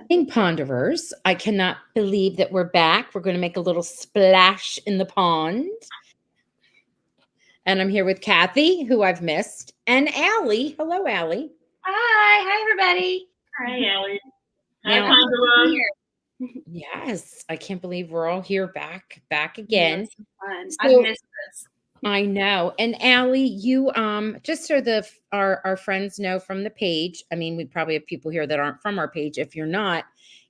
In Ponderers, I cannot believe that we're back. We're going to make a little splash in the pond. And I'm here with Kathy, who I've missed, and Allie. Hello, Allie. Hi, everybody. Hi, Allie. Hi, Now, Ponderers. yes, I can't believe we're all here back again. That's fun. So, I missed this. I know. And Allie, you just so our friends know from the page. I mean, we probably have people here that aren't from our page. If you're not,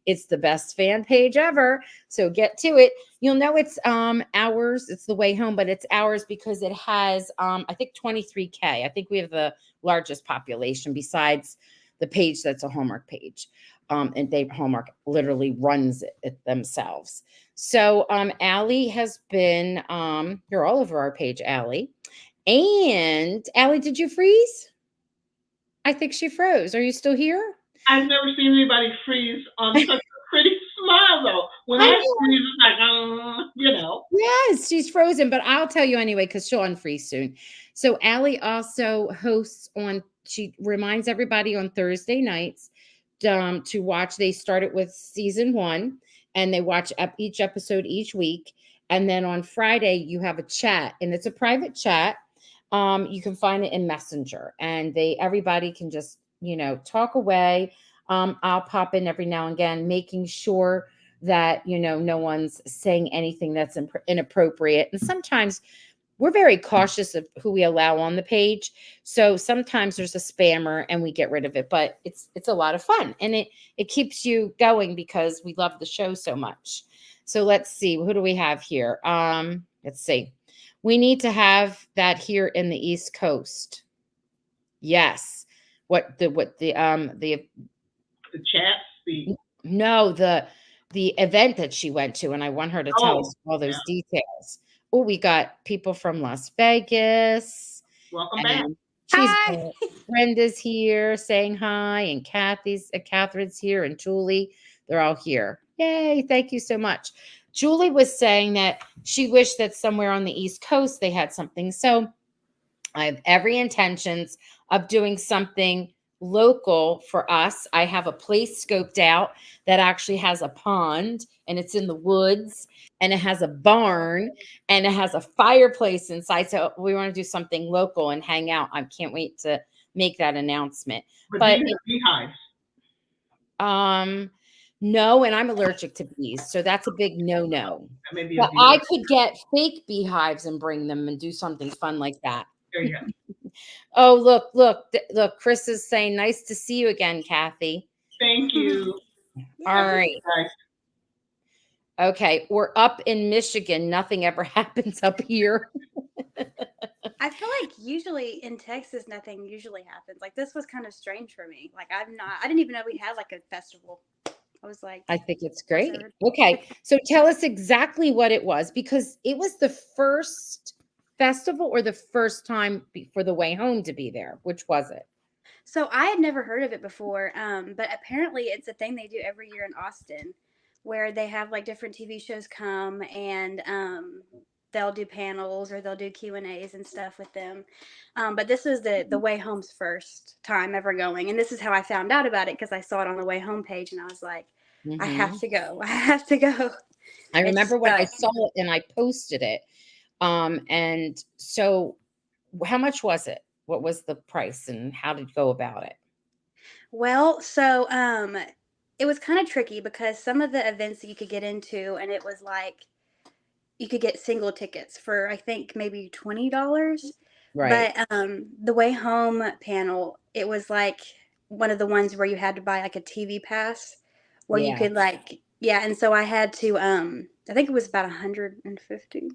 it's the best fan page ever. So get to it. You'll know it's ours. It's the way home, but it's ours because it has I think 23K. I think we have the largest population besides the page that's a Hallmark page. And Hallmark literally runs it themselves. So Allie has been you're all over our page, Allie. And Allie, did you freeze? I think she froze. Are you still here? I've never seen anybody freeze on such a pretty smile, though. When I freeze, it's like, Yes, she's frozen, but I'll tell you anyway because she'll unfreeze soon. So Allie also hosts she reminds everybody on Thursday nights to watch. They started with season 1 and they watch each episode each week. And then on Friday, you have a chat and it's a private chat. You can find it in Messenger and everybody can just, talk away. I'll pop in every now and again, making sure that no one's saying anything that's inappropriate. And sometimes we're very cautious of who we allow on the page, so sometimes there's a spammer and we get rid of it, but it's a lot of fun and it keeps you going because we love the show so much. So let's see, who do we have here? Let's see, we need to have that here in the East Coast. Yes. The chats, no, the event that she went to, and I want her to tell us all those details. Oh, we got people from Las Vegas. Welcome back. Hi. Brenda's here saying hi, and Catherine's here, and Julie. They're all here. Yay! Thank you so much. Julie was saying that she wished that somewhere on the East Coast they had something. So I have every intentions of doing something local for us. I have a place scoped out that actually has a pond and it's in the woods and it has a barn and it has a fireplace inside. So we want to do something local and hang out. I can't wait to make that announcement. But beehives. No, and I'm allergic to bees, so that's a big no. But I could get fake beehives and bring them and do something fun like that. There you go. Oh, look, Chris is saying, nice to see you again, Kathy. Thank you. All right. Okay, we're up in Michigan. Nothing ever happens up here. I feel like usually in Texas, nothing usually happens. Like this was kind of strange for me. Like I didn't even know we had like a festival. I was like, I think it's great. Okay, so tell us exactly what it was because it was the first festival or the first time for the way home to be there. Which was it? So I had never heard of it before, but apparently it's a thing they do every year in Austin, where they have like different TV shows come and they'll do panels or they'll do Q&As and stuff with them. But this was the way home's first time ever going, and this is how I found out about it because I saw it on the way home page and I was like, I have to go. I have to go. I remember when I saw it and I posted it. And so how much was it? What was the price and how did you go about it? Well, so it was kind of tricky because some of the events that you could get into, and it was like you could get single tickets for I think maybe $20. Right. But the way home panel, it was like one of the ones where you had to buy like a TV pass where you could and so I had to I think it was about 150.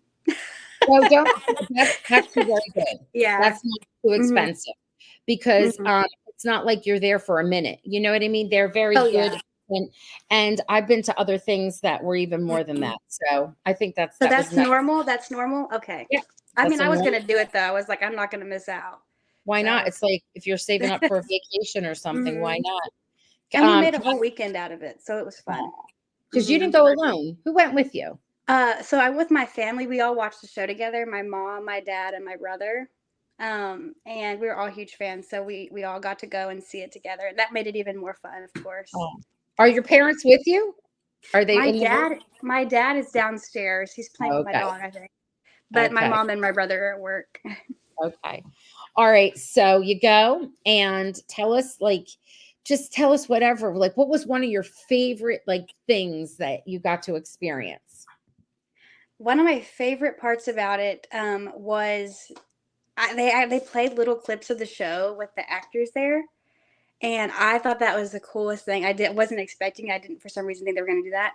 So that's actually very good. Yeah. That's not too expensive because it's not like you're there for a minute. You know what I mean? They're very good. Yeah. And I've been to other things that were even more than that. So I think that's normal. That's normal. Okay. Yeah. I mean, I was going to do it though. I was like, I'm not going to miss out. Why not? It's like if you're saving up for a vacation or something, why not? And we made a whole weekend out of it. So it was fun. Because you didn't go alone. Who went with you? So I with my family, we all watched the show together. My mom, my dad, and my brother. And we were all huge fans. So we all got to go and see it together. And that made it even more fun, of course. Oh, Are your parents with you? Are they in the room? My dad is downstairs. He's playing with my Okay. dog, I think. But my Okay. mom and my brother are at work. Okay. All right. So you go and tell us, like, just tell us whatever. Like, what was one of your favorite, like, things that you got to experience? One of my favorite parts about it was they played little clips of the show with the actors there, and I thought that was the coolest thing. Wasn't expecting. I didn't for some reason think they were going to do that,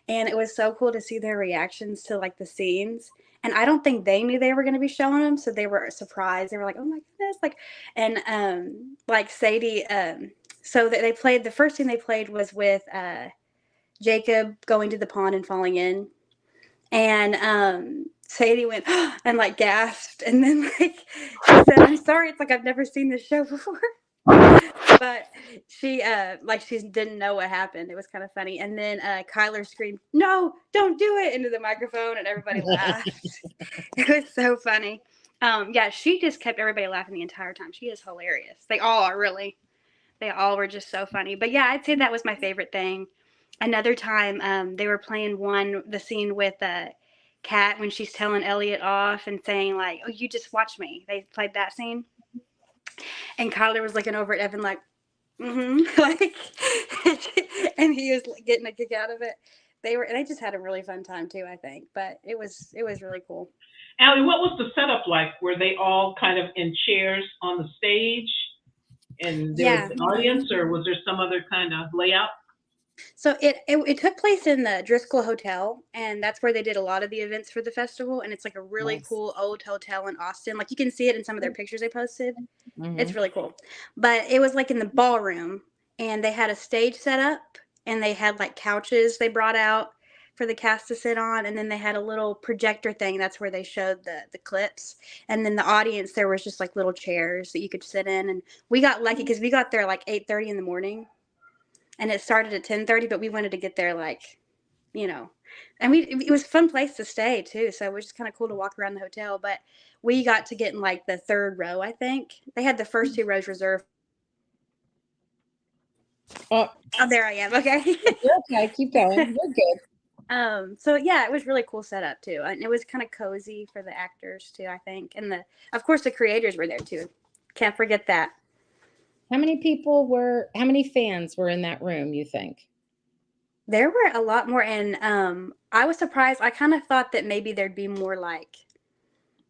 and it was so cool to see their reactions to like the scenes. And I don't think they knew they were going to be showing them, so they were surprised. They were like, "Oh my goodness!" Like, and like Sadie. So they played the first scene they played was with Jacob going to the pond and falling in, and Sadie went and like gasped, and then like she said, "I'm sorry." It's like I've never seen this show before. But she like she didn't know what happened. It was kind of funny. And then Kyler screamed, "No, don't do it," into the microphone, and everybody laughed. It was so funny. Yeah, she just kept everybody laughing the entire time. She is hilarious. They all are, really. They all were just so funny. But yeah, I'd say that was my favorite thing. Another time they were playing the scene with Kat when she's telling Elliot off and saying like, "Oh, you just watch me." They played that scene, and Kyler was looking over at Evan like, like, and he was getting a kick out of it. They just had a really fun time too, I think. But it was really cool. Allie, what was the setup like? Were they all kind of in chairs on the stage and there was Yeah. an audience, or was there some other kind of layout? So it took place in the Driscoll Hotel, and that's where they did a lot of the events for the festival. And it's like a really Nice. cool old hotel in Austin. Like you can see it in some of their pictures they posted. It's Hmm. really cool. But it was like in the ballroom, and they had a stage set up, and they had like couches they brought out for the cast to sit on, and then they had a little projector thing. That's where they showed the clips. And then the audience, there was just like little chairs that you could sit in. And we got lucky because we got there like 8:30 in the morning, and it started at 10:30, but we wanted to get there like, you know, and it was a fun place to stay too. So it was just kind of cool to walk around the hotel. But we got to get in like the third row, I think. They had the first two rows reserved. Oh, Oh, there I am. Okay. you're okay. Keep going. You're good. So yeah, it was really cool setup too. And it was kind of cozy for the actors too, I think. And of course the creators were there too. Can't forget that. How many fans were in that room, you think? There were a lot more, and I was surprised. I kind of thought that maybe there'd be more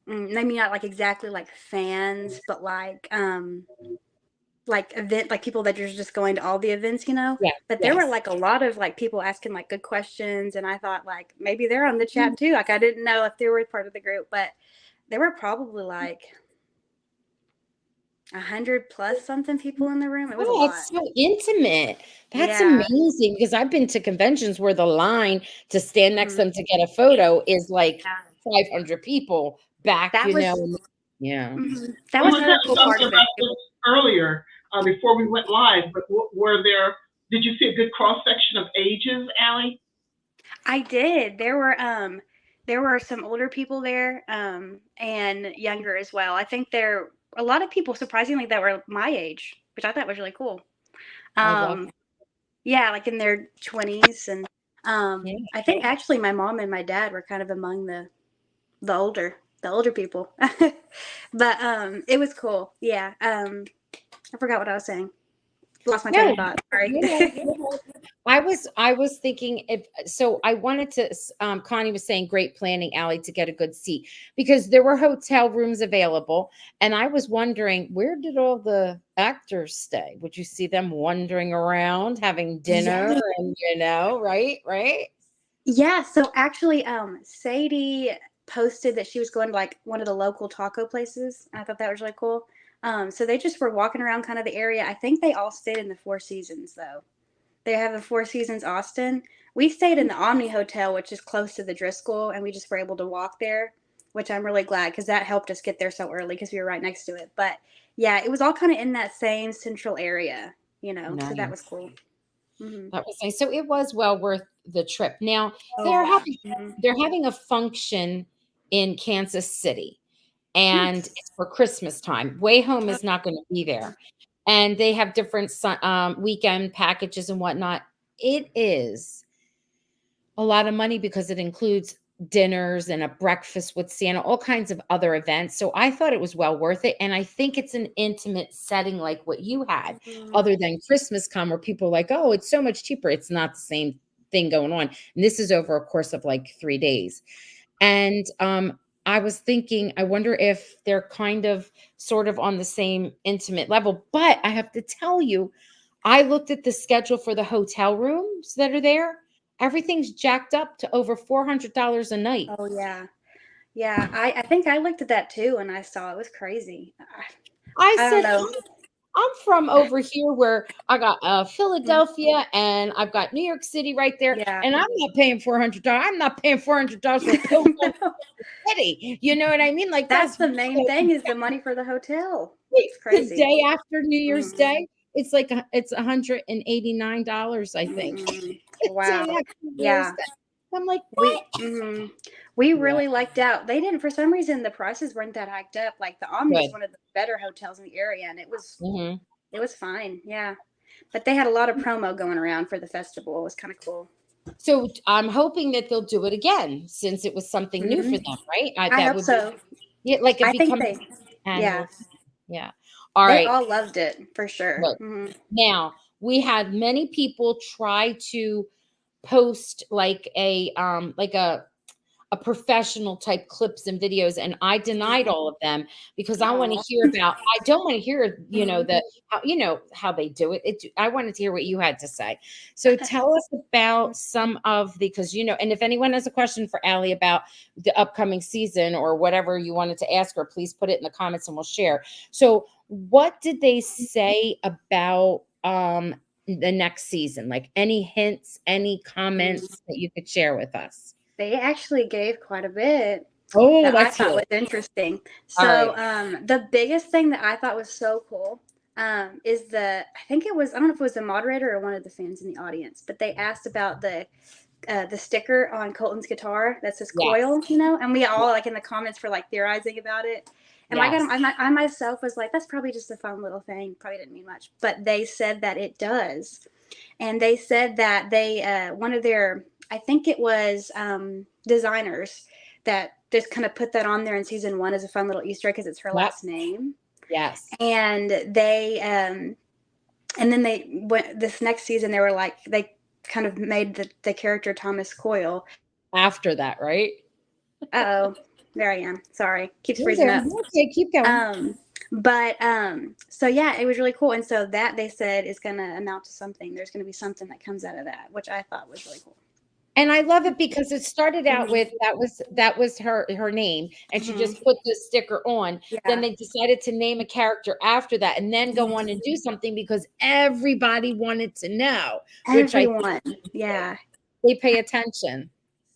maybe not like exactly like fans, but like event, like people that are just going to all the events, you know. Yeah. But there were Yes. like a lot of like people asking like good questions, and I thought like maybe they're on the chat too. Like I didn't know if they were part of the group, but there were probably like 100 plus something people in the room. It was a Oh, lot. it's so intimate. That's Yeah. amazing because I've been to conventions where the line to stand next to Mhm. them to get a photo is like Yeah. 500 people back, That was Yeah. that We was were another talking cool part something of it. about this earlier before we went live, but were there, did you see a good cross section of ages, Allie? I did. There were some older people there, and younger as well. I think there a lot of people surprisingly that were my age, which I thought was really cool. I love Um, yeah, like in their 20s, and it. I think actually my mom and my dad were kind of among the older people. But it was cool. Yeah. I forgot what I was saying. Lost my train No, of thought. Sorry. you know, I was thinking if so I wanted to Connie was saying great planning, Allie, to get a good seat because there were hotel rooms available and I was wondering where did all the actors stay? Would you see them wandering around having dinner Yeah. and right? Yeah, so actually, Sadie posted that she was going to like one of the local taco places. I thought that was really cool. So they just were walking around kind of the area. I think they all stayed in the Four Seasons though. They have the Four Seasons Austin. We stayed in the Omni Hotel, which is close to the Driscoll, and we just were able to walk there, which I'm really glad because that helped us get there so early because we were right next to it. But yeah, it was all kind of in that same central area, so that was Nice. cool. Hmm. That was nice. So it was well worth the trip. Now Oh they're yeah. having Hmm. they're having a function in Kansas City and Nice. it's for Christmas time. Way Home is not going to be there. And they have different weekend packages and whatnot. it is a lot of money because it includes dinners and a breakfast with Santa, all kinds of other events. So I thought it was well worth it. And I think it's an intimate setting like what you had, other than Christmas come where people are like, oh, it's so much cheaper. It's not the same thing going on. And this is over a course of like 3 days. And I was thinking, I wonder if they're kind of sort of on the same intimate level. But I have to tell you, I looked at the schedule for the hotel rooms that are there. Everything's jacked up to over $400 a night. Oh yeah. Yeah, I think I looked at that too and I saw it was crazy. I I said, don't know. I'm from over here where I got Philadelphia and I've got New York City right there. Yeah. And I'm not paying $400. I'm not paying $400 for a Pilgrim City. You know what I mean? Like That's the main thing is the money for the hotel. It's the crazy. day after New Year's Day. It's like it's $189, I think. Wow. Yeah. I'm like, what? We really lucked out. They didn't, for some reason, the prices weren't that hiked up. Like the Omni is one of the better hotels in the area, and it was fine. Yeah, but they had a lot of promo going around for the festival. It was kind of cool. So I'm hoping that they'll do it again since it was something new for them, right? I hope so. Yeah, like it becomes yeah. All right. They all loved it for sure. Now we had many people try to post like a professional type clips and videos, and I denied all of them because I want to hear about. I don't want to hear, how they do it. I wanted to hear what you had to say. So tell us about some of because and if anyone has a question for Allie about the upcoming season or whatever you wanted to ask her, please put it in the comments and we'll share. So what did they say about the next season? Like any hints, any comments that you could share with us? They actually gave quite a bit. That I thought was interesting. So the biggest thing that I thought was so cool is I don't know if it was the moderator or one of the fans in the audience, but they asked about the sticker on Colton's guitar that says coil, and we all like in the comments were like theorizing about it. And I myself was like, that's probably just a fun little thing. Probably didn't mean much, but they said that it does. And they said that they, one of their, I think it was designers that just kind of put that on there in season 1 as a fun little Easter egg because it's her last name. Yes. And they, and then they went this next season, they were like, they kind of made the character Thomas Coyle. After that, right? Uh-oh. There I am. Sorry. Keeps freezing up. Okay, keep going. So yeah, it was really cool. And so that they said is going to amount to something. There's going to be something that comes out of that, which I thought was really cool. And I love it because it started out with that was her name, and she just put the sticker on. Yeah. Then they decided to name a character after that, and then go on and do something because everybody wanted to know. Everyone, they pay attention.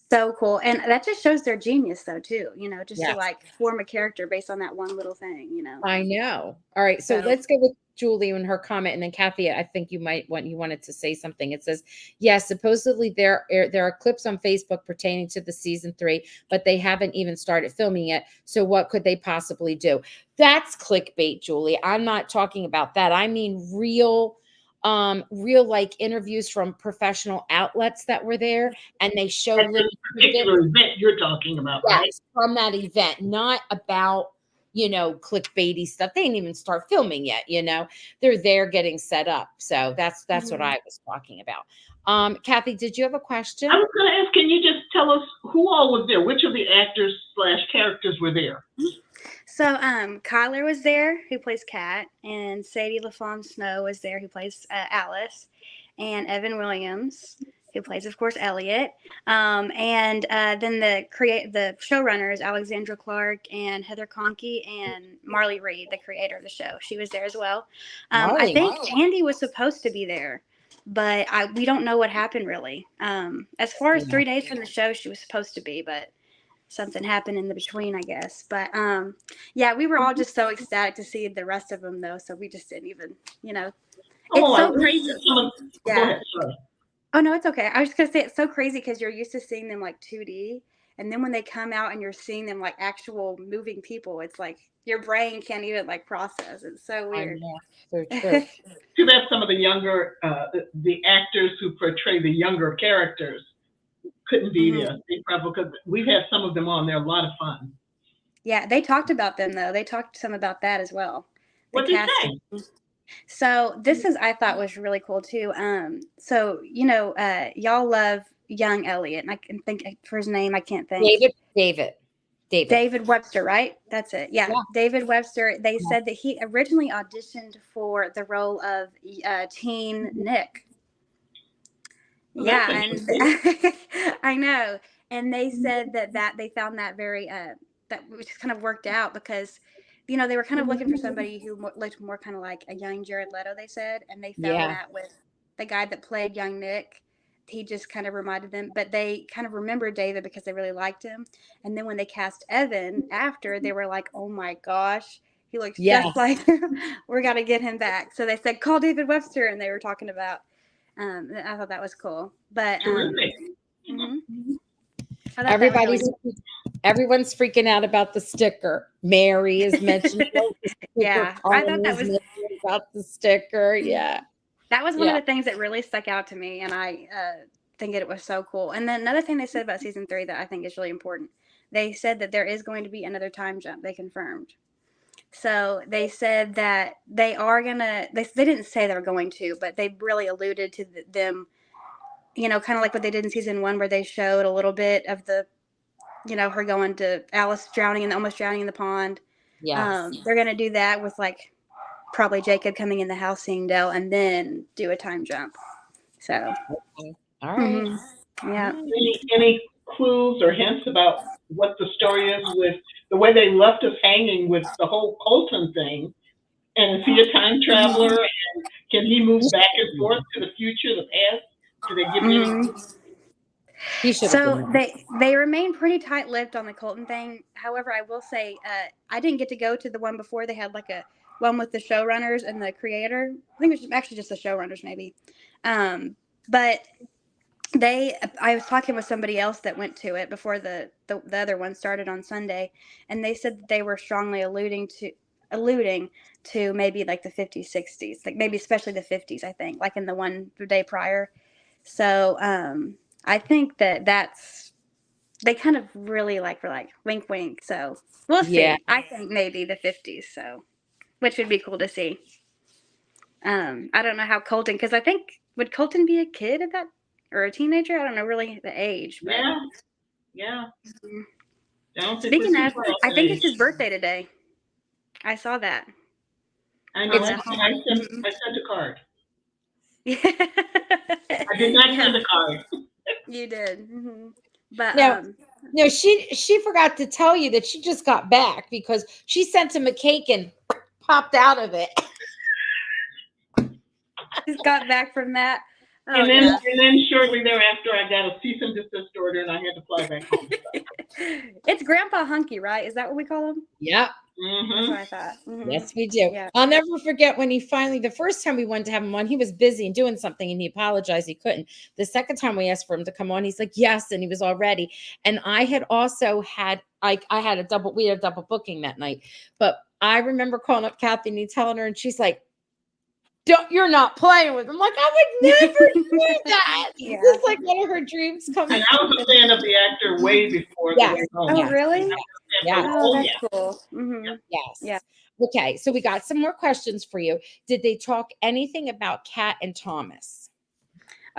So cool. And that just shows their genius though too, to like form a character based on that one little thing, I know. All right. So let's go with Julie and her comment. And then Kathy, I think you wanted to say something. It says, yes, supposedly there are clips on Facebook pertaining to the season 3, but they haven't even started filming yet. So what could they possibly do? That's clickbait, Julie. I'm not talking about that. I mean, real like interviews from professional outlets that were there, and they showed the particular event you're talking about, right? From that event, not about clickbaity stuff. They didn't even start filming yet. They're there getting set up. So that's what I was talking about. Kathy, did you have a question? I was going to ask, can you just tell us who all was there? Which of the actors / characters were there? So Kyler was there, who plays Kat, and Sadie LaFawn Snow was there, who plays Alice, and Evan Williams, who plays, of course, Elliot. And then the showrunners, Alexandra Clark and Heather Conkey and Marley Reed, the creator of the show. She was there as well. I think Andy was supposed to be there, but we don't know what happened really. As far as 3 days from the show, she was supposed to be, but something happened in the between, I guess. But we were all just so ecstatic to see the rest of them though, so we just didn't even, it's so crazy. Go ahead, sorry. Oh no, it's okay. I was just gonna say it's so crazy because you're used to seeing them like 2D, And then when they come out and you're seeing them like actual moving people, it's like your brain can't even like process. It's so I weird. know. So true. Too bad some of the younger, the actors who portray the younger characters couldn't be Mhm. there. They probably, because we've had some of them on. They're a lot of fun. Yeah, they talked about them though. They talked some about that as well. The What did they casting. say? So this is I thought was really cool too. So y'all love young Elliot, and I can think for his name I can't think. David. David Webster, right? That's it. Yeah, Yeah. David Webster. They said that he originally auditioned for the role of teen Nick. Well, Yeah, that's and interesting. I know. And they said that they found that very that which kind of worked out because they were kind of looking for somebody who looked more kind of like a young Jared Leto, they said, and they found Yeah. that with the guy that played young Nick. He just kind of reminded them, but they kind of remembered David because they really liked him. And then when they cast Evan after, they were like, "Oh my gosh, he looks Yeah. just like him. We got to get him back." So they said, "Call David Webster," and they were talking about I thought that was cool. But Terrific. mhm. I thought that was really cool. Everyone's freaking out about the sticker. Mary is mentioned. The sticker. Yeah, I thought that Carmen is was mentioned about the sticker. Yeah. that was one of Yeah. the things that really stuck out to me, and I think it was so cool. And then another thing they said about season 3 that I think is really important, they said that there is going to be another time jump. They confirmed. So they said that they are gonna. They didn't say they were going to, but they really alluded to them. Kind of like what they did in season 1, where they showed a little bit of the her going to Alice drowning and almost drowning in the pond. Yes. They're going to do that with like probably Jacob coming in the house seeing Dell and then do a time jump. So, Okay. All right. Yeah. Any clues or hints about what the story is with the way they left us hanging with the whole Colton thing? And is he a time traveler? And can he move back and forth to the future, the past? Do they give you any? He should have So been there. they remain pretty tight-lipped on the Colton thing. However, I will say I didn't get to go to the one before. They had like a one with the showrunners and the creator. I think it was actually just the showrunners, maybe. But I was talking with somebody else that went to it before the other one started on Sunday, and they said that they were strongly alluding to maybe like the 50s, 60s, like maybe especially the 50s, I think, like in the one the day prior. So I think that's they kind of really were like wink wink. So we'll Yeah. see. I think maybe the 50s, so which would be cool to see. I don't know how Colton, because I think would Colton be a kid at that or a teenager? I don't know really the age. But Yeah. Mhm. I don't think Speaking we're of, too far off I that think age. it's his birthday today. I saw that. I know. It's I at Hallmark. sent a card. Yeah. I did not send a card. You did. But No, she forgot to tell you that she just got back because she sent him a cake and popped out of it. just got back from that. Oh, And then, yeah. and then shortly thereafter, I got a cease and desist order, and I had to fly back home. It's Grandpa Hunky, right? Is that what we call him? Yep. That's what I thought. Yes, we do. Yeah. I'll never forget when he finally, the first time we wanted to have him on, he was busy and doing something and he apologized he couldn't. The second time we asked for him to come on, he's like, yes, and he was all ready. And I had also had, we had a double booking that night. But I remember calling up Kathy and telling her, and she's like, you're not playing with him. I'm like, I would never do that. Yeah. It's like one of her dreams coming And I was a fan of the actor way before the way home. Oh, really? Yeah. Oh, that's cool. Yes. Yeah. Okay, so we got some more questions for you. Did they talk anything about Kat and Thomas?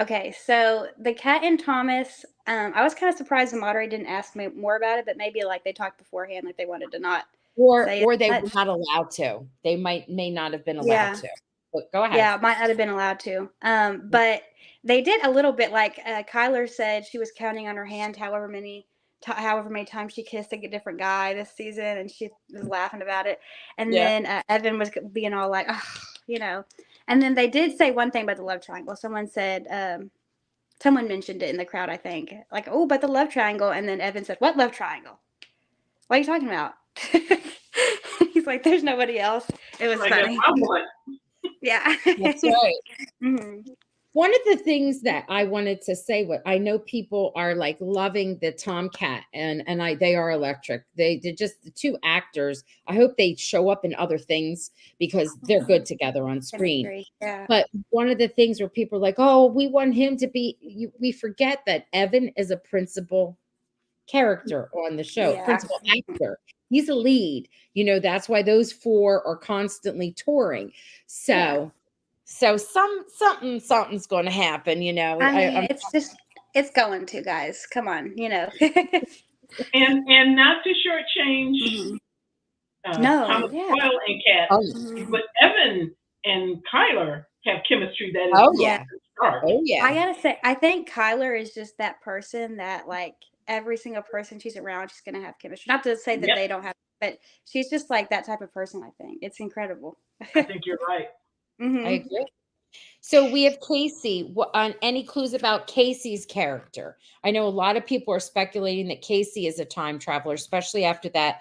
Okay, so the Kat and Thomas, I was kind of surprised the moderator didn't ask me more about it, but maybe like they talked beforehand, like they wanted to not say or they that. were not allowed to. They may not have been allowed to. But go ahead. Yeah, might not have been allowed to. But they did a little bit. Like Kyler said, she was counting on her hand however many times she kissed a different guy this season, and she was laughing about it. And then Evan was being all like, oh, And then they did say one thing about the love triangle. Someone said, someone mentioned it in the crowd, I think, like, oh, but the love triangle. And then Evan said, what love triangle? What are you talking about? He's like, there's nobody else. It was funny. Yeah. That's right. One of the things that I wanted to say, what I know people are like loving the Tomcat and they are electric. They're just the two actors. I hope they show up in other things because they're good together on screen. Yeah. But one of the things where people are like, oh, we want him to be, we forget that Evan is a principal character on the show, Yeah. principal actor. He's a lead. You know, that's why those four are constantly touring. So, something's going to happen. You know, I mean, it's going to, guys. Come on, you know. And not to shortchange No, Thomas yeah. Doyle and Kat, Oh, but Evan and Kyler have chemistry that is oh off yeah, the start. oh I yeah, gotta say, I think Kyler is just that person that, like, every single person she's around, she's gonna have chemistry. Not to say that Yep, they don't have, but she's just like that type of person. I think it's incredible. I think you're right. I hmm agree. So we have Casey. On any clues about Casey's character? I know a lot of people are speculating that Casey is a time traveler, especially after that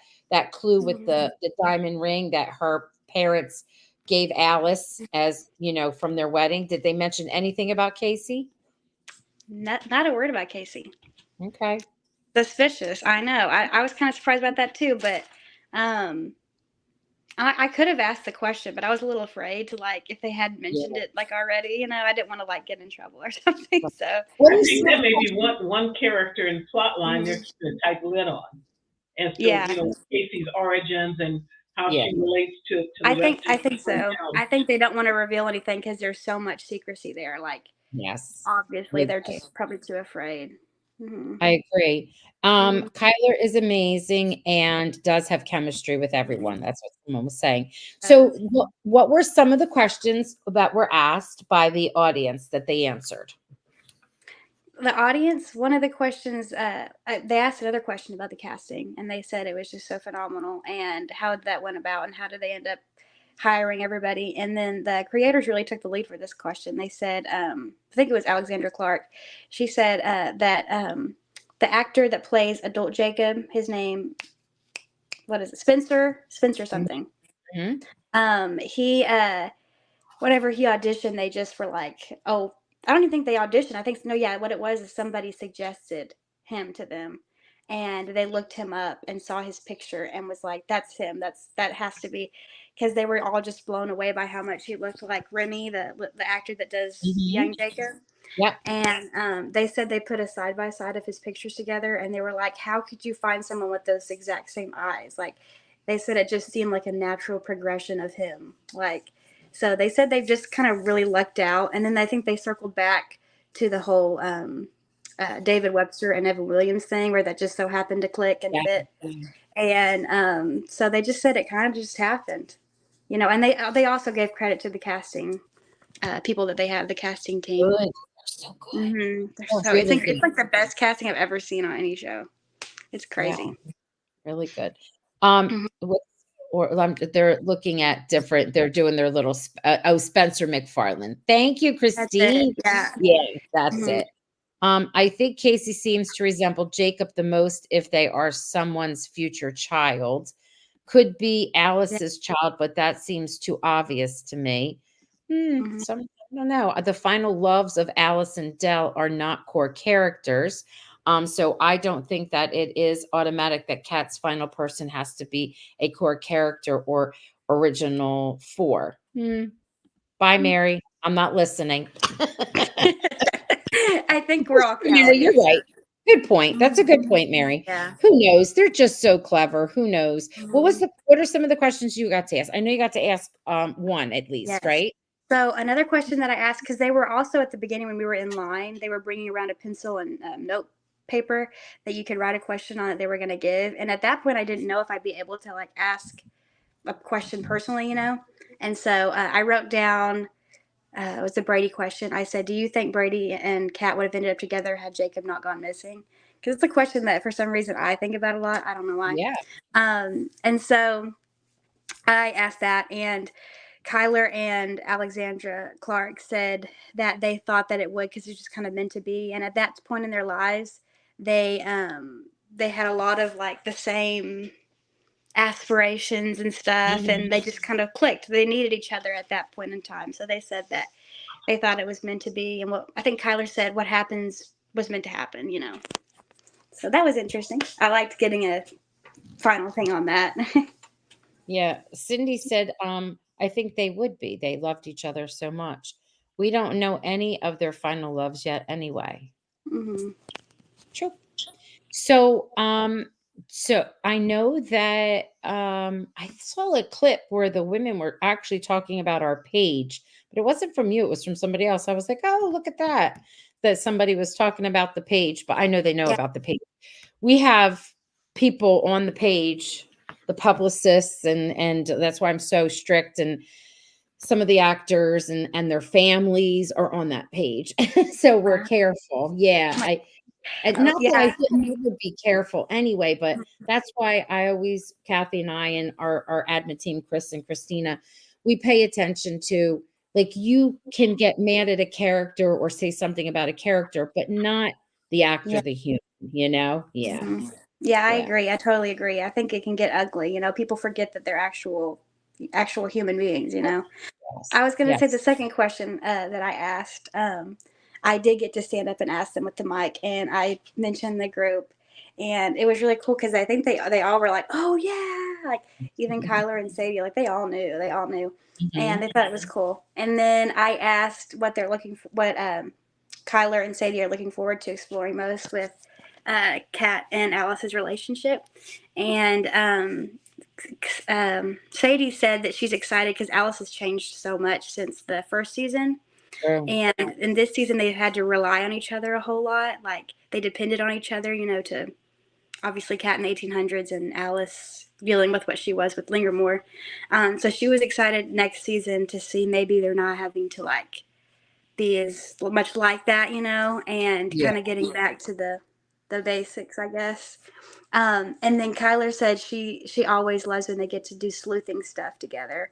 clue with the diamond ring that her parents gave Alice as, you know, from their wedding. Did they mention anything about Casey? Not a word about Casey. Okay. Suspicious. I know. I was kind of surprised about that too, but um, I could have asked the question, but I was a little afraid to, like, if they had mentioned Yeah. it like already, you know, I didn't want to like get in trouble or something. So What I is think that may be one character in plot line they're keeping a tight lid on as to, yeah. you know, Casey's origins and how Yeah. she relates to the I rest think of the so. town. I think they don't want to reveal anything because there's so much secrecy there. Like, Yes. obviously, they're Okay. just probably too afraid. I agree. Mhm. Kyler is amazing and does have chemistry with everyone. That's what someone was saying. So, what were some of the questions that were asked by the audience that they answered? The audience, one of the questions, they asked another question about the casting, and they said it was just so phenomenal and how that went about and how did they end up hiring everybody. And then the creators really took the lead for this question. They said, I think it was Alexandra Clark. She said that the actor that plays adult Jacob, his name, what is it, Spencer something. He whenever he auditioned, they just were like, oh, I don't even think they auditioned. I think, no, yeah, what it was is somebody suggested him to them. And they looked him up and saw his picture and was like, that's him. That has to be, because they were all just blown away by how much he looked like Remy, the actor that does young Jacob. Yep. And they said they put a side by side of his pictures together, and they were like, how could you find someone with those exact same eyes? Like, they said it just seemed like a natural progression of him. Like, so they said they've just kind of really lucked out. And then I think they circled back to the whole David Webster and Evan Williams thing where that just so happened to click and fit. And so they just said it kind of just happened, you know, and they also gave credit to the casting people that they have, the casting team. Good. They're so good. So Really it's like the best casting I've ever seen on any show. It's crazy. Yeah, really good. Mhm. They're looking at different. They're doing their little. Spencer MacFarlane. Thank you, That's Christine. it. Yeah. Yeah, that's Mhm. it. I think Casey seems to resemble Jacob the most if they are someone's future child. Could be Alice's child, but that seems too obvious to me. Mhm. I don't know. The final loves of Alice and Dell are not core characters. So I don't think that it is automatic that Kat's final person has to be a core character or original four. Bye, Mary. I'm not listening. I think we're all Mary, counting you're it. right. Good point. That's a good point, Mary. Yeah. Who knows? They're just so clever. Who knows? Mhm. What are some of the questions you got to ask? I know you got to ask one at least, Yes. right? So another question that I asked, because they were also at the beginning when we were in line, they were bringing around a pencil and note paper that you could write a question on that they were going to give. And at that point, I didn't know if I'd be able to like ask a question personally, you know. And so I wrote down it was the Brady question. I said, do you think Brady and Kat would have ended up together had Jacob not gone missing? Because it's a question that for some reason I think about a lot. I don't know why. Yeah. And so I asked that, and Kyler and Alexandra Clark said that they thought that it would because it's just kind of meant to be. And at that point in their lives, they had a lot of like the same aspirations and stuff, and they just kind of clicked. They needed each other at that point in time. So they said that they thought it was meant to be, and what I think Kyler said, what happens was meant to happen, So that was interesting. I liked getting a final thing on that. Yeah. Cindy said, I think they would be. They loved each other so much. We don't know any of their final loves yet anyway. hmm True. So, so I know that I saw a clip where the women were actually talking about our page, but it wasn't from you, it was from somebody else. I was like, oh, look at that. That somebody was talking about the page, but I know they know Yeah. about the page. We have people on the page, the publicists, and that's why I'm so strict. And some of the actors and their families are on that page. So we're careful. Yeah. And not that I Yeah. wouldn't be careful anyway, but that's why I always, Kathy and I and our admin team, Chris and Christina, we pay attention to, like, you can get mad at a character or say something about a character, but not the actor, Yeah. the human, Yeah. Mhm. Yeah, I Yeah. agree. I totally agree. I think it can get ugly. People forget that they're actual human beings. I was going to say the Yes. second question that I asked. I did get to stand up and ask them with the mic, and I mentioned the group, and it was really cool because I think they all were like, "Oh yeah!" Like even Kyler and Sadie, like they all knew, and Mhm. they thought it was cool. And then I asked what they're looking for, what Kyler and Sadie are looking forward to exploring most with Kat and Alice's relationship, and Sadie said that she's excited because Alice has changed so much since the first season. True. And in this season, they've had to rely on each other a whole lot. Like, they depended on each other, to obviously Kat in the 1800s and Alice dealing with what she was with Lingermore. So she was excited next season to see maybe they're not having to, like, be as much like that, and Yeah. kind of getting back to the basics, I guess. And then Kyler said she always loves when they get to do sleuthing stuff together,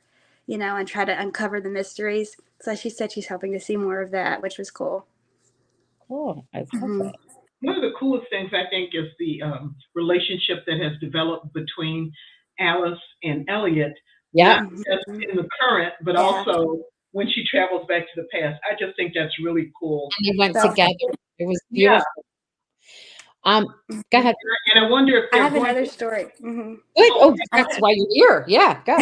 and try to uncover the mysteries. So she said she's hoping to see more of that, which was cool. Cool. I love hmm it. One of the coolest things I think is the relationship that has developed between Alice and Elliot, Yeah. not just in the current, but Yeah. also when she travels back to the past. I just think that's really cool. And they went So, together. It was Yeah, beautiful. Go ahead. and I wonder if I they're have going another to. story. Good. Oh, Oh, okay, go that's ahead. why you're here. Yeah, go.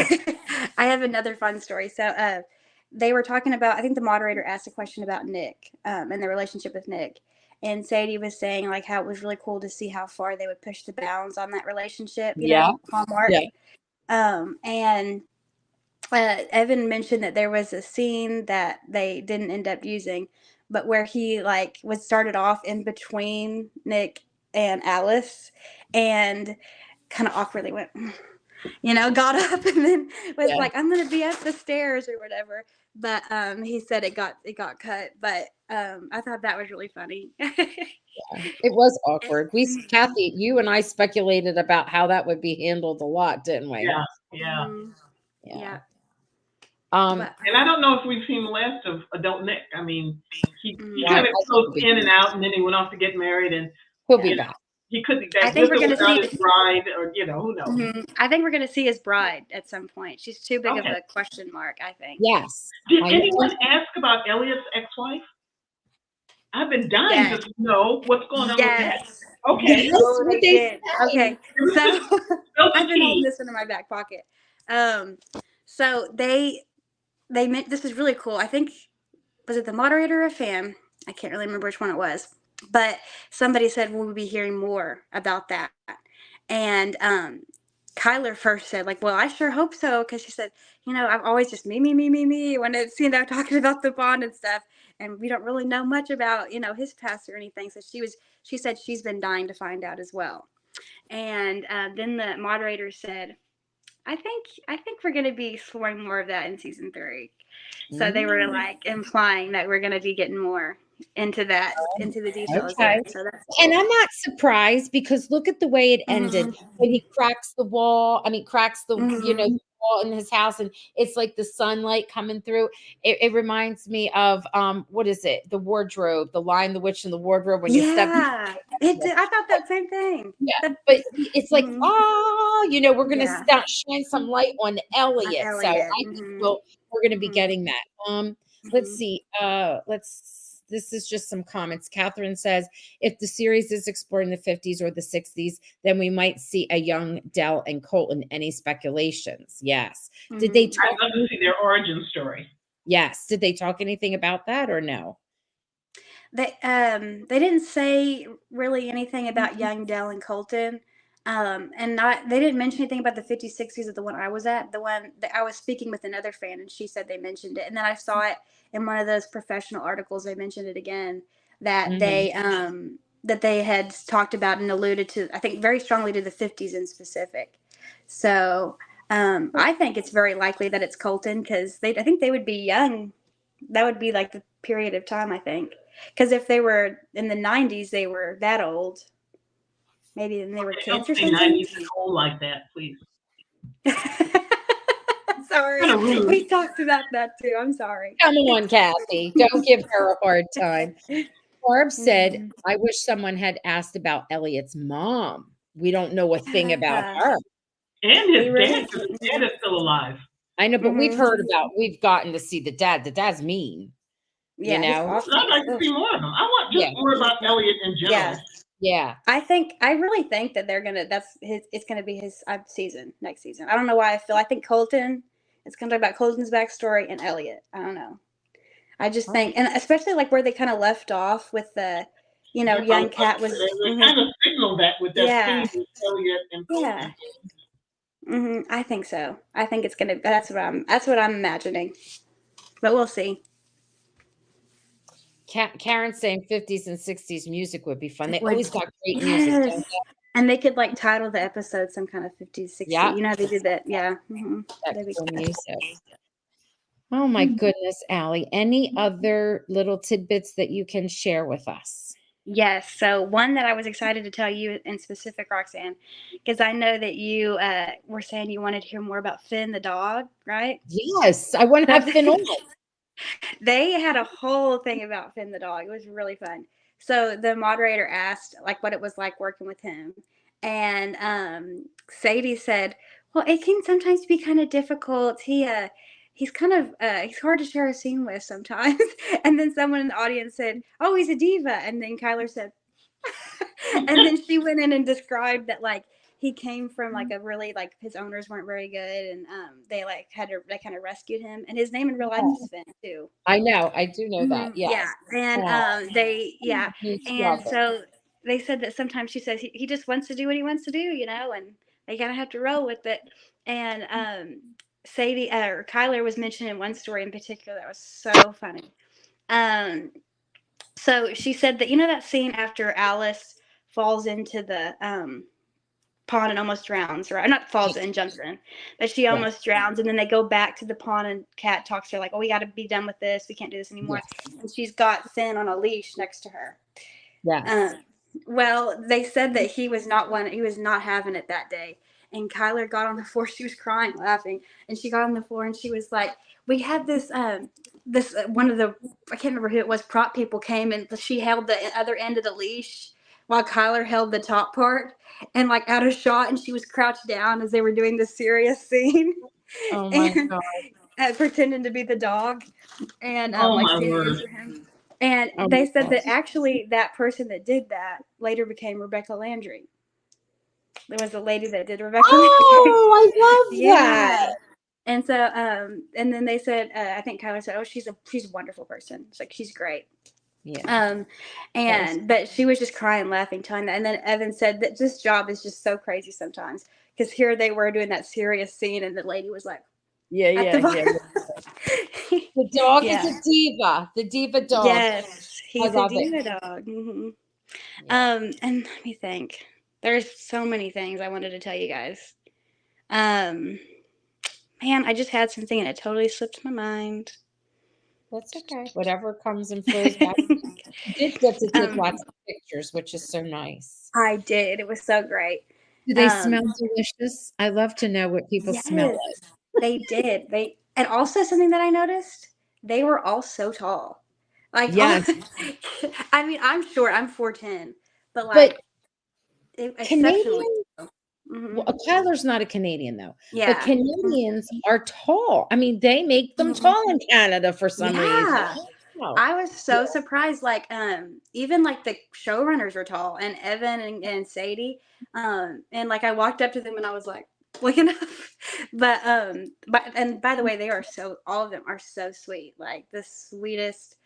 I have another fun story. So they were talking about, I think the moderator asked a question about Nick and the relationship with Nick. And Sadie was saying like how it was really cool to see how far they would push the bounds on that relationship, Yeah. Hallmark. Yeah. And Evan mentioned that there was a scene that they didn't end up using, but where he like was started off in between Nick and Alice and kind of awkwardly went, got up and then was Yeah. like, I'm gonna be up the stairs or whatever. But he said it got cut. But I thought that was really funny. It was awkward. Kathy, you and I speculated about how that would be handled a lot, didn't we? Yeah, yeah. Yeah. Yeah. But, And I don't know if we've seen the last of Adult Nick. I mean, he well, kind of goes he'll in and out, and then he went off to get married, and be you know, back. he could be I back think with we're or gonna without see. his bride, or who knows. I think we're gonna see his bride at some point. She's too big of Okay. a question mark. I think. Yes. Did I anyone know. ask about Elliot's ex-wife? I've been dying Yes. to know what's going on with that. Yes. Okay, Yes, Oh, what they they did. say. Okay. So spill I've the been holding tea. this one in my back pocket. So they meant this is really cool. I think was it the moderator or a fan? I can't really remember which one it was. But somebody said we'll be hearing more about that. And Kyler first said, like, well, I sure hope so, because she said, I'm always just me when it's talking about the bond and stuff, and we don't really know much about his past or anything. So she said she's been dying to find out as well. And then the moderator said, I think we're going to be exploring more of that in season 3. So they were like implying that we're going to be getting more into the details Okay. there. So that's cool. And I'm not surprised because look at the way it ended Mhm. when he cracks the wall. I mean, cracks the Mhm. wall in his house, and it's like the sunlight coming through. It reminds me of what is it? The wardrobe, the Lion, the Witch, and the Wardrobe. When you step, Yeah, it did. I thought that same thing. yeah, but it's like, Mhm. we're gonna Yeah, shine some light on on Elliot. So I Elliot. think Mhm. we're gonna be Mhm. getting that. Let's Mhm. see. This is just some comments. Catherine says, if the series is exploring the 50s or the 60s, then we might see a young Dell and Colton. Any speculations? Yes. Did they Mhm. talk? I'd love to see their origin story. Yes. Did they talk anything about that or no? They didn't say really anything about young Dell and Colton. And not they didn't mention anything about the 50s, 60s of the one I was at. The one that I was speaking with another fan, and she said they mentioned it. And then I saw it in one of those professional articles. They mentioned it again that Mhm. they had talked about and alluded to. I think very strongly to the 50s in specific. So I think it's very likely that it's Colton because I think they would be young. That would be like the period of time I think. Because if they were in the 90s, they were that old. Maybe then they were Okay, don't kids or say something. 90s and old like that, please. Sorry. Kind of rude. We talked about that too. I'm sorry. Come on, Kathy. Don't give her a hard time. Barb said, Mhm. I wish someone had asked about Elliot's mom. We don't know a thing about her. And We his dad, really. because his dad is still alive. I know, but Mhm. we've gotten to see the dad. The dad's mean, you Yeah, he's know? awful. I'd like to see more of him. I want Yeah. just more about Elliot in Yeah. general. Yeah. I really think that it's gonna be his season next season. I don't know why I think Colton. It's gonna talk about Colton's backstory and Elliot. I don't know. I just Okay. think, and especially like where they kind of left off with the, Yeah, young Cat was. they Mhm. kind of signaled that with that Yeah, scene with Elliot and yeah. Colton. I think so. I think it's gonna. That's what I'm imagining. But we'll see. Karen saying 50s and 60s music would be fun. They It would. always got great music, don't Yes. they? And they could like title the episode some kind of 50s, 60s. Yeah. You know how they That's did that. Yeah. that That'd be cool good. music. Oh my goodness, Allie. Any other little tidbits that you can share with us? Yes. So one that I was excited to tell you in specific, Roxanne, because I know that you were saying you wanted to hear more about Finn the dog, right? Yes, I want to have Finn on. They had a whole thing about Finn the dog. It was really fun. So the moderator asked like what it was like working with him, and Sadie said, "Well, it can sometimes be kind of difficult. He's kind of he's hard to share a scene with sometimes." And then someone in the audience said, "Oh, he's a diva," and then Kyler said, and then she went in and described that like he came from like a really like his owners weren't very good and they kind of rescued him and his name in real life is Finn too. I know. I do know that. Yeah, Yes. and Oh, he's and lovely. so they said that sometimes she says he just wants to do what he wants to do, and they kind of have to roll with it. And Sadie or Kyler was mentioned in one story in particular that was so funny. Um, so she said that that scene after Alice falls into the pond and almost drowns, right? Not falls in, jumps in, but she Yeah. almost drowns. And then they go back to the pond, and Kat talks to her like, "Oh, we got to be done with this. We can't do this anymore." Yes. And she's got Finn on a leash next to her. Yes. Well, they said that he was not having it that day. And Kyler got on the floor. She was crying, laughing, and she got on the floor and she was like, "We had this one of the I can't remember who it was. Prop people came and she held the other end of the leash while Kyler held the top part, and like out of shot, and she was crouched down as they were doing the serious scene, Oh my and God. pretending to be the dog, and Oh like my standing in word. for him." And Oh they my said God. that actually that person that did that later became Rebecca Landry. There was a lady that did Rebecca Landry. Oh, I love that. Yeah. And so, and then they said, I think Kyler said, "Oh, she's a wonderful person. It's like she's great." Yeah. Um, That was but she was just crying, laughing, telling that. And then Evan said that this job is just so crazy sometimes because here they were doing that serious scene, and the lady was like at the bar. The dog is Yeah. a diva. The diva dog. Yes, I he's a love it. diva dog. Yeah. And let me think. There's so many things I wanted to tell you guys. Man, I just had something and it totally slipped my mind. That's okay. Whatever comes and flows back. You did get to take lots of pictures, which is so nice. I did. It was so great. Do they smell delicious? I love to know what people smell Yes, like. they did. And also something that I noticed, they were all so tall. Like, Yes. I mean, I'm short. I'm 4'10", but But like exceptionally. Canadian Well, Kyler's not a Canadian though, Yeah. but Canadians are tall. I mean, they make them tall in Canada for some reason. Wow. I was so surprised. Like, even like the showrunners are tall, and Evan and Sadie. And like I walked up to them and I was like, looking up. But and by the way, all of them are so sweet. Like the sweetest,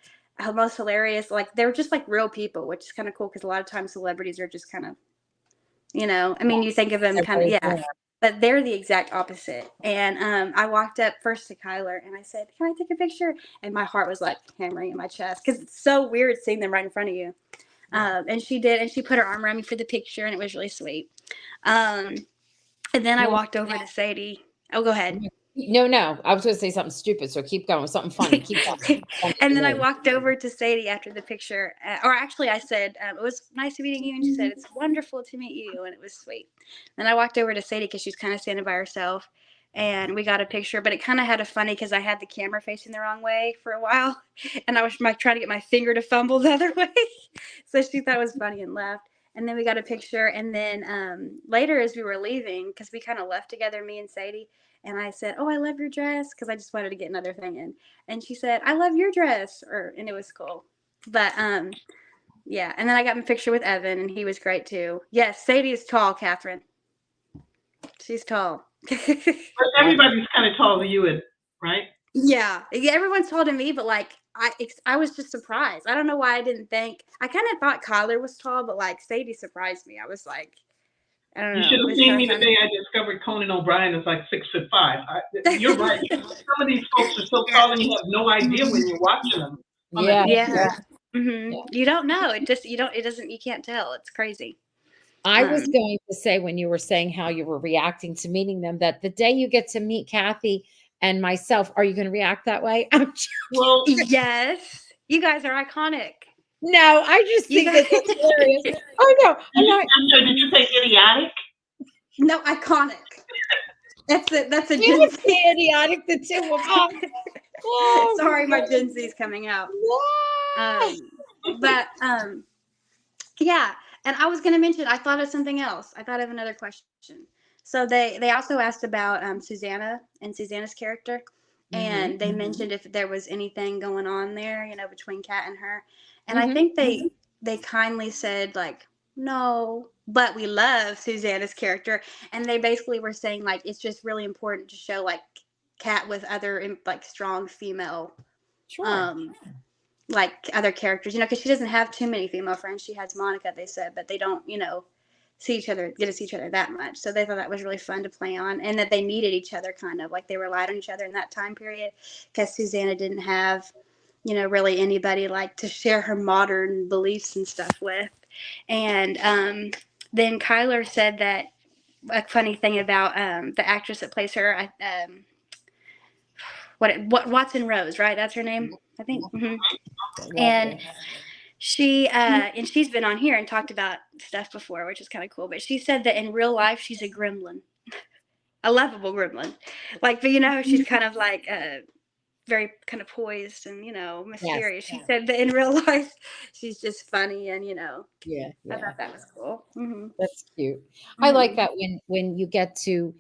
most hilarious. Like they're just like real people, which is kind of cool because a lot of times celebrities are just kind of, I mean, you think of them kind of, yeah. But they're the exact opposite. And I walked up first to Kyler and I said, "Can I take a picture?" And my heart was like hammering in my chest because it's so weird seeing them right in front of you. And she did, and she put her arm around me for the picture, and it was really sweet. And then I walked over to Sadie. Oh, go ahead. No. I was going to say something stupid, so keep going. Something funny. Keep going. And then I walked over to Sadie after the picture. Or actually, I said, "It was nice meeting you." And she said, "It's wonderful to meet you." And it was sweet. Then I walked over to Sadie because she's kind of standing by herself. And we got a picture. But it kind of had a funny because I had the camera facing the wrong way for a while. And I was trying to get my finger to fumble the other way. So she thought it was funny and laughed. And then we got a picture. And then later as we were leaving, because we kind of left together, me and Sadie, and I said, "Oh, I love your dress," because I just wanted to get another thing in. And she said, "I love your dress," and it was cool. But yeah. And then I got in a picture with Evan, and he was great too. Yes, Sadie is tall, Catherine. She's tall. But everybody's kind of tall to you, right? Yeah, everyone's tall to me, but like I was just surprised. I don't know why I didn't think. I kind of thought Kyler was tall, but like Sadie surprised me. I was like, I don't know. You should have seen me the day I discovered Conan O'Brien is like 6'5". You're right. Some of these folks are so tall and you have no idea when you're watching them. Yeah. Mm-hmm. Yeah. You don't know. You can't tell. It's crazy. I was going to say, when you were saying how you were reacting to meeting them, that the day you get to meet Kathy and myself, are you going to react that way? Well, yes. You guys are iconic. No, I just think it's hilarious. Oh, no. Did you say idiotic? No, iconic. That's it. That's a Gen Z. Idiotic, the two of them. Oh, sorry, my Gen Z's coming out. But yeah. And I was going to mention, I thought of something else. I thought of another question. So they also asked about Susanna and Susanna's character. And they mentioned if there was anything going on there, between Kat and her. And I think they kindly said, like, no, but we love Susanna's character. And they basically were saying, like, it's just really important to show, like, Kat with other, like, strong female, like, other characters, because she doesn't have too many female friends. She has Monica, they said, but they don't, get to see each other that much. So they thought that was really fun to play on, and that they needed each other, kind of like they relied on each other in that time period, because Susanna didn't have, really anybody like to share her modern beliefs and stuff with. And then Kyler said that a funny thing about the actress that plays her, Watson Rose, right? That's her name, I think. And she's been on here and talked about stuff before, which is kind of cool. But she said that in real life, she's a gremlin, a lovable gremlin. Like, but she's kind of like very kind of poised and, mysterious. Yes. She said that in real life, she's just funny and, Yeah. I thought that was cool. Mm-hmm. That's cute. I like that when you get to.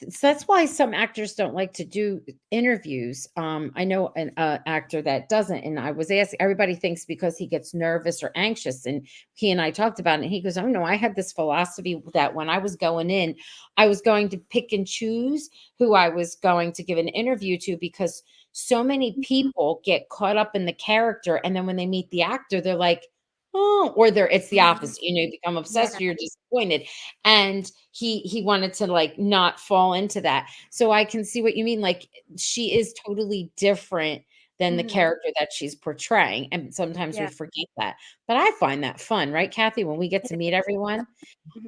So that's why some actors don't like to do interviews. I know an actor that doesn't, and I was asking, everybody thinks because he gets nervous or anxious, and he and I talked about it, and he goes, "Oh no, I had this philosophy that when I was going in, I was going to pick and choose who I was going to give an interview to, because so many people get caught up in the character, and then when they meet the actor, they're like, oh, or it's the opposite, you become obsessed, or you're disappointed." And he wanted to like not fall into that. So I can see what you mean. Like, she is totally different than the character that she's portraying. And sometimes we forget that. But I find that fun, right, Kathy? When we get to meet everyone,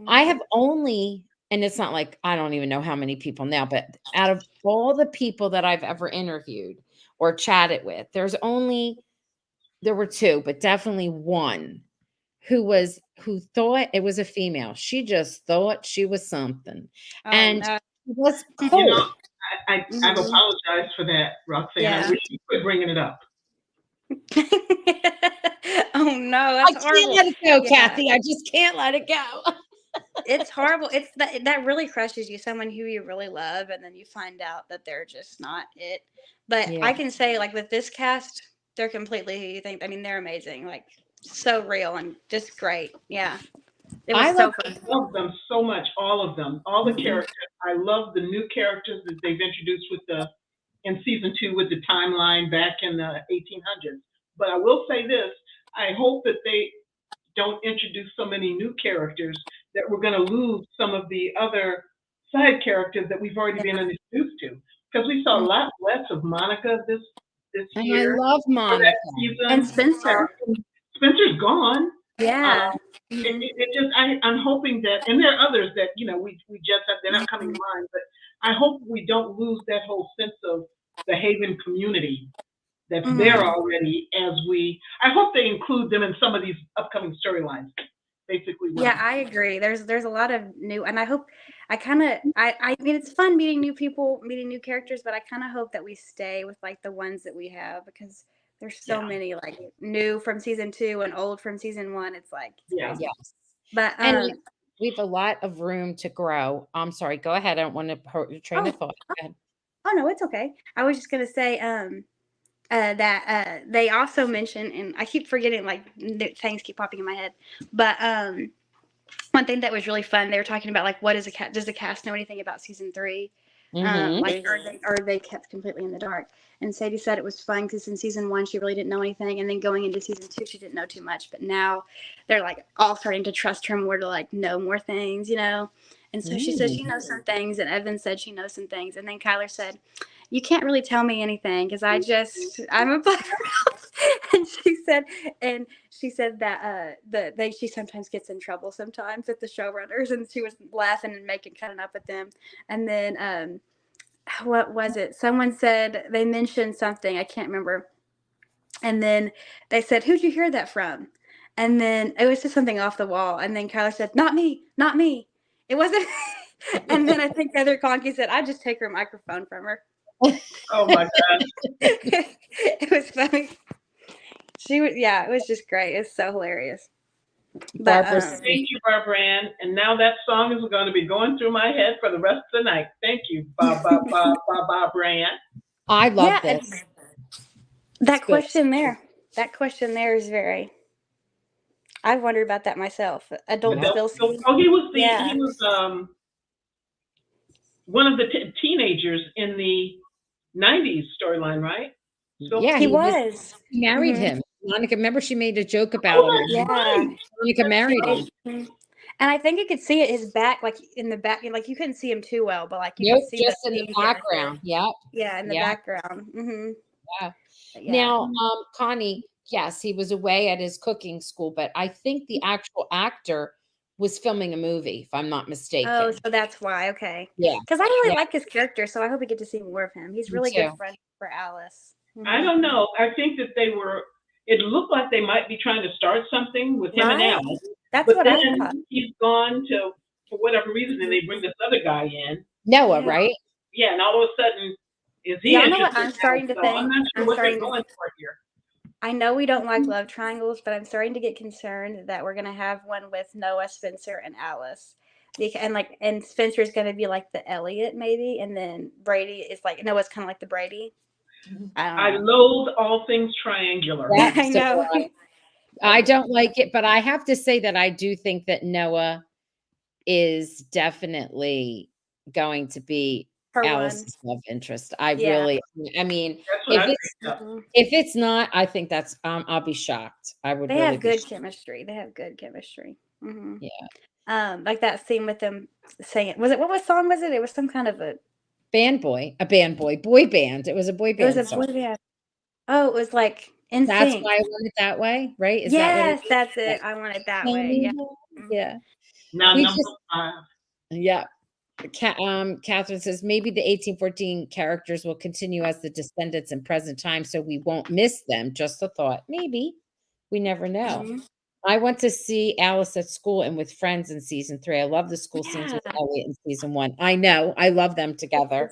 I have only, and it's not like, I don't even know how many people now, but out of all the people that I've ever interviewed or chatted with, there were two, but definitely one who thought it was a female. She just thought she was something. And it was cool. I've apologized for that, Roxanne. Yeah. I wish you quit bringing it up. Oh no, that's I can't let it go, Kathy. I just can't let it go. It's horrible. It's that really crushes you, someone who you really love, and then you find out that they're just not it. But Yeah. I can say, like, with this cast, they're completely who you think. I mean, they're amazing. Like, so real and just great. Yeah. It was I so love fun. I love them so much, all of them, all the characters. I love the new characters that they've introduced in season 2 with the timeline back in the 1800s. But I will say this: I hope that they don't introduce so many new characters that we're going to lose some of the other side characters that we've already been introduced to. Because we saw a lot less of Monica this and I year love or Monica. that season. And Spencer. Spencer's gone. Yeah. It just I'm hoping that, and there are others that we just have, they're not coming to mind, but I hope we don't lose that whole sense of the Haven community that's there already. I hope they include them in some of these upcoming storylines. Basically, Yeah, I agree. There's a lot of new, and I hope I mean, it's fun meeting new people, meeting new characters, but I kind of hope that we stay with like the ones that we have, because there's so many like new from season 2 and old from season 1. It's like it's Yeah. crazy. Yes. But And we have a lot of room to grow. I'm sorry. Go ahead. I don't want to hurt your train of thought. Go ahead. oh no, it's okay. I was just gonna say that they also mentioned, and I keep forgetting, like things keep popping in my head, but one thing that was really fun, they were talking about like, what is does the cast know anything about season 3? Like, are they kept completely in the dark? And Sadie said it was fun because in season 1 she really didn't know anything, and then going into season 2 she didn't know too much, but now they're like all starting to trust her more, to like know more things, you know. And so she said she knows some things, and Evan said she knows some things, and then Kyler said, you can't really tell me anything because I'm a black girl. And she said that she sometimes gets in trouble sometimes with the showrunners, and she was laughing and cutting up with them. And then what was it? Someone said they mentioned something, I can't remember. And then they said, "Who'd you hear that from?" And then it was just something off the wall. And then Kyler said, "Not me, not me. It wasn't." And then I think Heather Conkey said, "I'd just take her microphone from her." Oh my God. It was funny. It was just great. It's so hilarious. Barbara, Thank you, Barbara Ann. And now that song is going to be going through my head for the rest of the night. Thank you, Barbara Ann. I love this. That question there is very. I've wondered about that myself. Adult Spilsky. Oh, he was one of the teenagers in the 90s storyline, right? Yeah, he was. He married him. Monica, remember she made a joke about him. Yeah. Monica married him. And I think you could see it, his back, like in the back, like you couldn't see him too well, but like you could see just in the background. Yep. Yeah, in the background. Yeah. Yeah. Now, Connie, yes, he was away at his cooking school, but I think the actual actor was filming a movie, if I'm not mistaken. Oh, so that's why. Okay. Yeah. Because I really like his character, so I hope we get to see more of him. He's really good friend for Alice. I don't know. I think that it looked like they might be trying to start something with him and Alice. That's but what then I thought. He's gone for whatever reason, and they bring this other guy in. Noah, right? Yeah, and all of a sudden, is he I know what I'm starting to think? I'm not sure what they're going for here. I know we don't like love triangles, but I'm starting to get concerned that we're going to have one with Noah, Spencer, and Alice. And Spencer's going to be like the Elliot, maybe, and then Brady is like, Noah's kind of like the Brady. I loathe all things triangular. I know. I don't like it, but I have to say that I do think that Noah is definitely going to be Alice's love interest. I mean, if it's not, I think that's I'll be shocked. I would. They have good chemistry. Mm-hmm. Yeah. Like that scene with them saying, what song was it? It was some kind of a boy band. It was a boy band. It was a boy band. Oh, it was like in That's sync. why I want it that way, right? Yes, that's it. I want it that way. Yeah. Now number 5. Yeah. Catherine says maybe the 1814 characters will continue as the descendants in present time, so we won't miss them. Just a thought. Maybe. We never know. I went to see Alice at school and with friends in season 3. I love the school scenes with Elliot in season 1. I know. I love them together.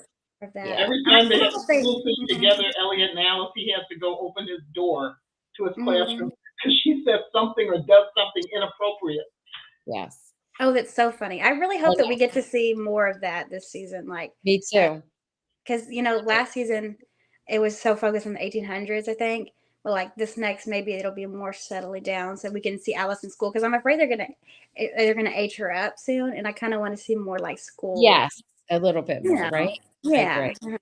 Yeah. Every time they have school thing together, Elliot and Alice, he has to go open his door to his classroom because she says something or does something inappropriate. Yes. Oh, that's so funny. I really hope that we get to see more of that this season. Like, Me too. because last season it was so focused on the 1800s, I think. But like this next, maybe it'll be more steadily down, so we can see Alice in school. Because I'm afraid they're gonna age her up soon, and I kind of want to see more like school. Yes, a little bit more, right? I Yeah. agree.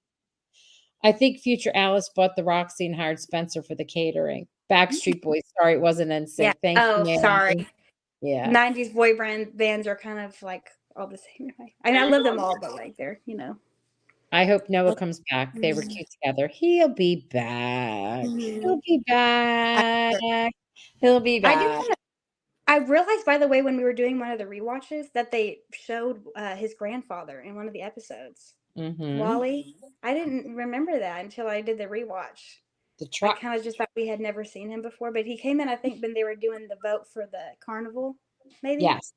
I think future Alice bought the Roxy and hired Spencer for the catering. Backstreet Boys. Sorry, it wasn't NSYNC. Yeah. Thank you, Oh, sorry. Yeah. 90s boy bands are kind of like all the same. I mean, I love them all, but like they're. I hope Noah comes back. They were cute together. He'll be back. He'll be back. He'll be back. I realized, by the way, when we were doing one of the rewatches, that they showed his grandfather in one of the episodes. Wally. I didn't remember that until I did the rewatch. The truck. I kind of just thought we had never seen him before, but he came in, I think, when they were doing the vote for the carnival, maybe? Yes.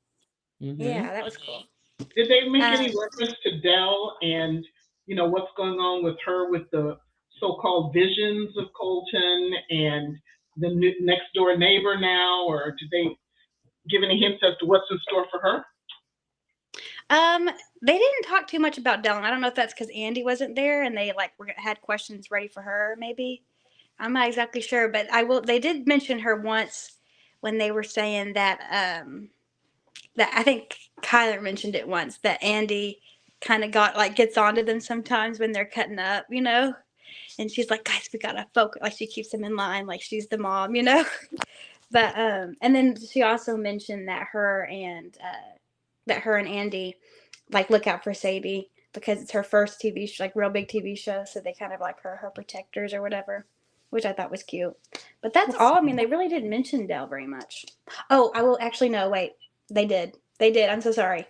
Yeah, that was cool. Did they make any reference to Dell and, what's going on with her with the so-called visions of Colton and the next door neighbor now, or did they give any hints as to what's in store for her? They didn't talk too much about Dell. I don't know if that's because Andy wasn't there and they had questions ready for her, maybe. I'm not exactly sure, but they did mention her once when they were saying that that I think Kyler mentioned it once, that Andy kind of gets onto them sometimes when they're cutting up, and she's like, guys, we gotta focus. Like, she keeps them in line, like she's the mom, but and then she also mentioned that her and Andy look out for Sadie because it's her first TV show, real big TV show, so they kind of like her protectors or whatever, which I thought was cute. But that's all. I mean, they really didn't mention Dell very much. Oh, I will actually no, wait. They did. I'm so sorry.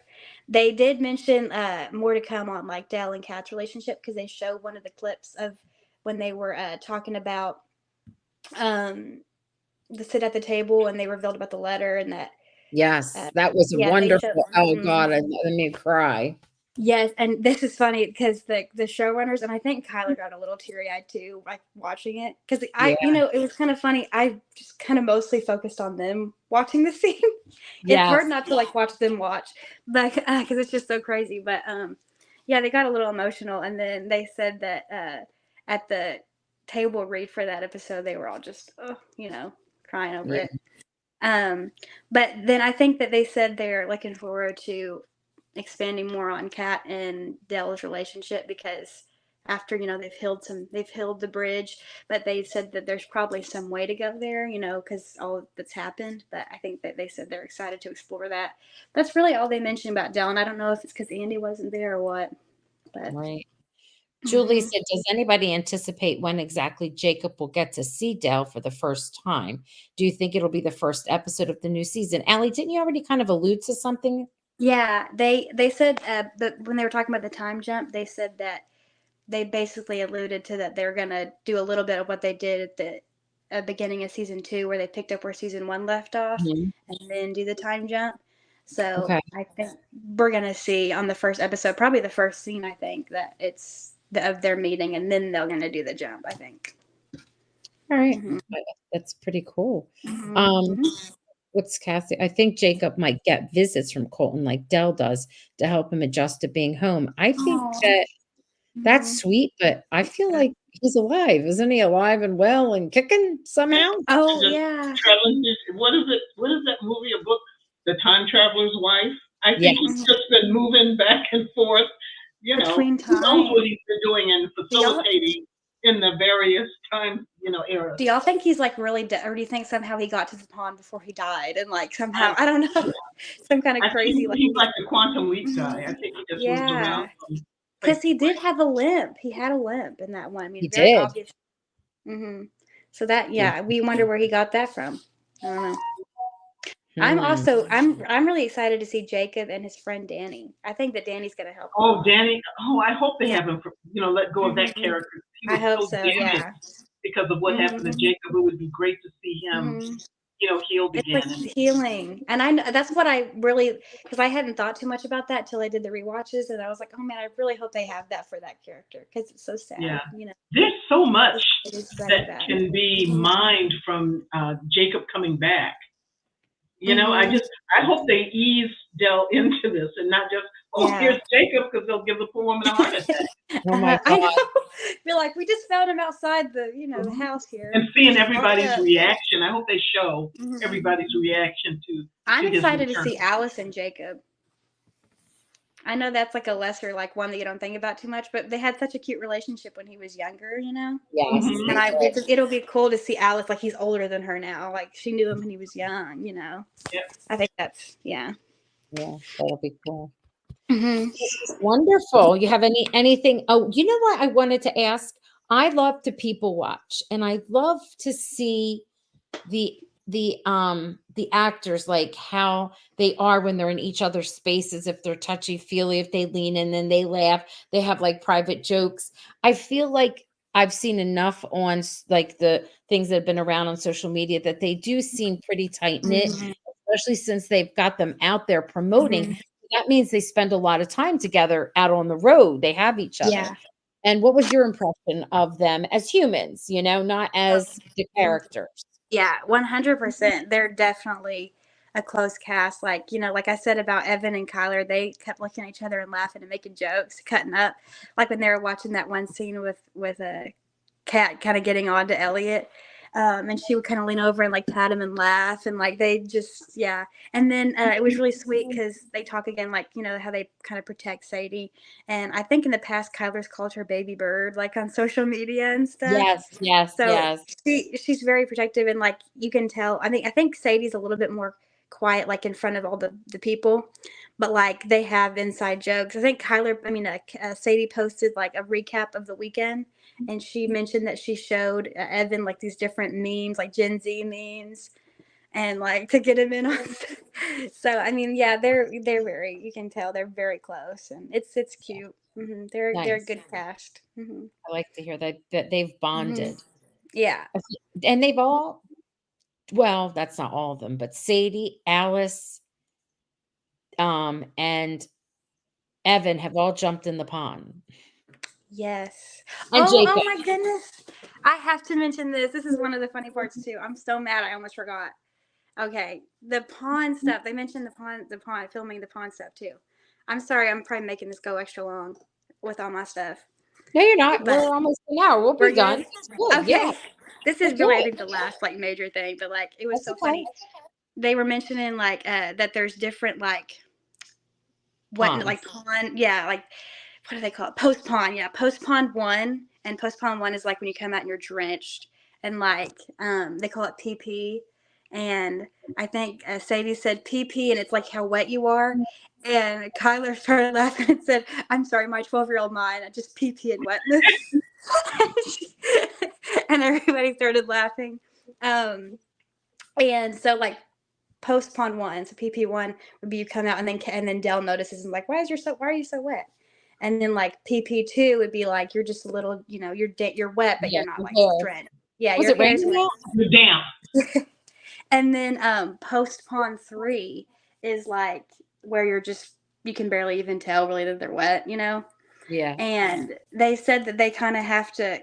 They did mention more to come on Dell and Kat's relationship, because they showed one of the clips of when they were talking about the sit at the table, and they revealed about the letter and that. Yes, that was wonderful. Oh God, it made me cry. Yes, and this is funny because the showrunners, and I think Kyler got a little teary-eyed too, watching it, because it was kind of funny. I just kind of mostly focused on them watching the scene. It's hard not to watch them watch, but because it's just so crazy. But yeah, they got a little emotional, and then they said that at the table read for that episode, they were all just crying over it. But then I think that they said they're looking forward to expanding more on Kat and Dell's relationship, because after they've healed the bridge, but they said that there's probably some way to go there, because all that's happened. But I think that they said they're excited to explore that. That's really all they mentioned about Dell, and I don't know if it's because Andy wasn't there or what. But right. Julie said, does anybody anticipate when exactly Jacob will get to see Dell for the first time? Do you think it'll be the first episode of the new season? Allie, didn't you already kind of allude to something? Yeah, they said that when they were talking about the time jump, they said that they basically alluded to that they're going to do a little bit of what they did at the beginning of season 2, where they picked up where season 1 left off, and then do the time jump. So I think we're going to see on the first episode, probably the first scene, I think, that it's of their meeting, and then they're going to do the jump, I think. All right. That's pretty cool. What's Cassie? I think Jacob might get visits from Colton like Dell does to help him adjust to being home. I think that's sweet, but I feel like he's alive. Isn't he alive and well and kicking somehow? Oh, yeah. What is it? What is that movie or book? The Time Traveler's Wife? I think he's just been moving back and forth, between who knows what he's been doing and facilitating in the various time, eras. Do y'all think he's really dead, or do you think somehow he got to the pond before he died, and somehow I don't know, some kind of crazy? He's like the quantum leap guy. I think he just moved around. Because he did have a limp. He had a limp in that one. I mean, he very did. Obvious. So that, we wonder where he got that from. I don't know. I'm really excited to see Jacob and his friend Danny. I think that Danny's going to help. Oh, Danny! Oh, I hope they have him. Let go of that character. I hope so. Yeah. Because of what happened to Jacob, it would be great to see him, healed again. It's healing, and I know that's what I really, because I hadn't thought too much about that till I did the rewatches, and I was like, oh man, I really hope they have that for that character, because it's so sad. Yeah. There's so much that can be mined from Jacob coming back. I hope they ease delve into this and not just, oh, Yeah. here's Jacob because they'll give the poor woman a heart attack. Oh my I know. God. Feel like we just found him outside the, the Mhm. house here. And seeing Locked everybody's up. reaction, I hope they show Mhm. everybody's reaction to I'm his excited to return. see Alice and Jacob. I know that's like a lesser, like one that you don't think about too much, but they had such a cute relationship when he was younger, Yes. Mhm. And it'll be cool to see Alice, like he's older than her now. Like she knew him when he was young, Yep. I think that's, yeah. Yeah, that'll be cool. Mm-hmm. Wonderful. You have anything? Oh, you know what I wanted to ask? I love to people watch, and I love to see the actors, like how they are when they're in each other's spaces, if they're touchy feely, if they lean in and they laugh, they have like private jokes. I feel like I've seen enough on like the things that have been around on social media that they do seem pretty tight knit, Mm-hmm. especially since they've got them out there promoting. Mm-hmm. That means they spend a lot of time together out on the road. They have each other. Yeah. And what was your impression of them as humans, not as the characters? Yeah, 100%. They're definitely a close cast. Like, like I said about Evan and Kyler, they kept looking at each other and laughing and making jokes, cutting up. Like when they were watching that one scene with a cat kind of getting on to Elliot. And she would kind of lean over and like pat him and laugh. And like they just, yeah. And then it was really sweet because they talk again, like, how they kind of protect Sadie. And I think in the past, Kyler's called her baby bird, like on social media and stuff. Yes. So she's very protective, and like you can tell. I think Sadie's a little bit more quiet, like in front of all the people, but like they have inside jokes. I think Sadie posted like a recap of the weekend, and she mentioned that she showed Evan like these different memes, like Gen Z memes, and like to get him in on. So I mean, yeah, they're very. You can tell they're very close, and it's cute. Mm-hmm. They're a Nice. good cast. Mm-hmm. I like to hear that they've bonded. Yeah. And they've all, well, that's not all of them, but Sadie, Alice, and Evan have all jumped in the pond. Yes. And Oh Jacob. my goodness. I have to mention this. This is one of the funny parts too. I'm so mad I almost forgot. Okay. The pawn stuff. They mentioned the pawn, filming the pawn stuff too. I'm sorry, I'm probably making this go extra long with all my stuff. No, you're not. But We're almost an hour. We'll we're be done. good. It's good. Okay. Yeah. This We're is really, I good. think, the last like major thing, but like it was That's so okay. funny. They were mentioning like that there's different like like pawn, yeah, like what do they call it? Post pawn, yeah. Post pawn 1, and post pawn 1 is like when you come out and you're drenched, and like they call it PP, and I think Sadie said PP, and it's like how wet you are, and Kyler started laughing and said, "I'm sorry, my 12-year-old mind, I just PP in wetness," and everybody started laughing, and so like post pawn 1, so PP1 would be you come out and then Dell notices and like, why are you so wet? And then like PP2 would be like, you're just a little, you're wet, but you're not like drenched. Yeah, Was your it hair's raining wet. out? You're damp. And then post pawn 3 is like where you can barely even tell really that they're wet, Yeah. And they said that they kind of have to,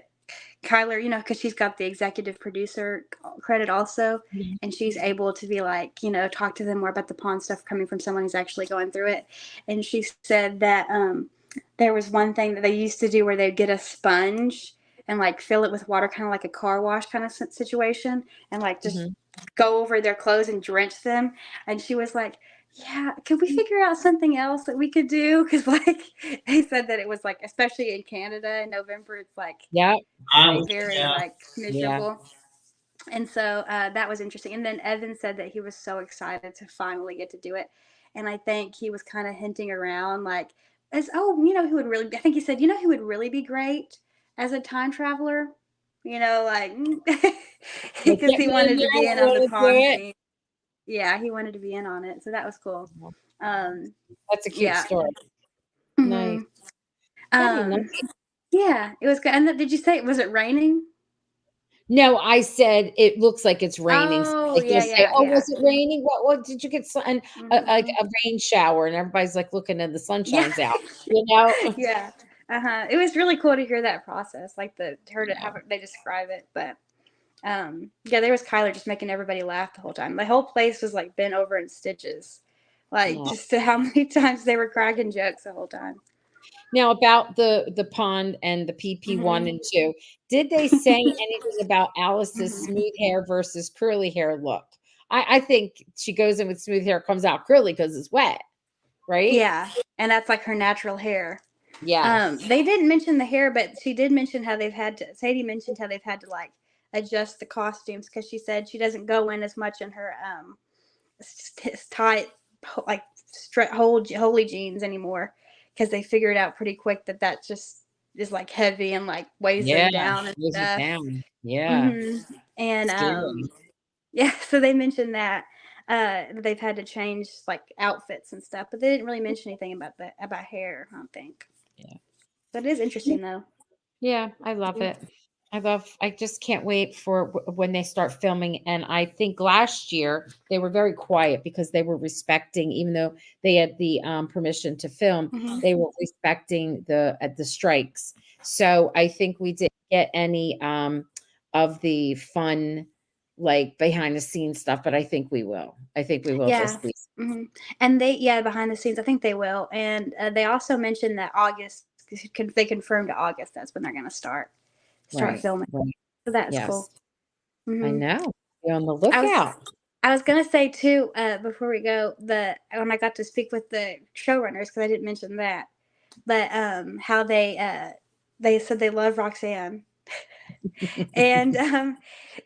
Kyler, because she's got the executive producer credit also, Mhm. and she's able to be like, talk to them more about the pawn stuff coming from someone who's actually going through it. And she said that there was one thing that they used to do where they'd get a sponge and like fill it with water, kind of like a car wash kind of situation, and like just go over their clothes and drench them. And she was like, yeah, could we figure out something else that we could do? Because like they said that it was like, especially in Canada in November, it's like very like miserable. And so that was interesting. And then Evan said that he was so excited to finally get to do it. And I think he was kind of hinting around like, who would really be, I think he said, who would really be great as a time traveler? Like, because he wanted to be in on the pawn scene. Yeah, he wanted to be in on it. So that was cool. That's a cute story. Nice. Yeah, it was good. And did you say, was it raining? No, I said it looks like it's raining. Oh, like yeah, say, yeah. Was it raining? What did you get? Like a rain shower, and everybody's like looking and the sun shines out. Yeah. It was really cool to hear that process, like how they describe it. But there was Kyler just making everybody laugh the whole time. The whole place was like bent over in stitches, Like, Aw. just to how many times they were cracking jokes the whole time. Now about the pond and the PP one and two, did they say anything about Alice's smooth hair versus curly hair look? I think she goes in with smooth hair, comes out curly because it's wet, right? Yeah, and that's like her natural hair. Yes. They didn't mention the hair, but she did mention how Sadie mentioned how they've had to like adjust the costumes because she said she doesn't go in as much in her tight like holy jeans anymore because they figured out pretty quick that just is like heavy and like weighs Yeah. them down and Weighs it stuff. down. Yeah. And Scary. yeah, so they mentioned that they've had to change like outfits and stuff, but they didn't really mention anything about hair, I don't think. Yeah. But it is interesting though. Yeah, I love it. I just can't wait for when they start filming. And I think last year they were very quiet because they were respecting, even though they had the permission to film, they were respecting the strikes. So I think we didn't get any of the fun, like behind the scenes stuff, but I think we will. I think we will Yeah. this week. And behind the scenes, I think they will. And they also mentioned that August, they confirmed August, that's when they're going to start Right. filming. Right. So that's Yes. cool. I know. Be on the I lookout. was going to say too, before we go, when I got to speak with the showrunners, because I didn't mention that, but how they said they love Roxanne. And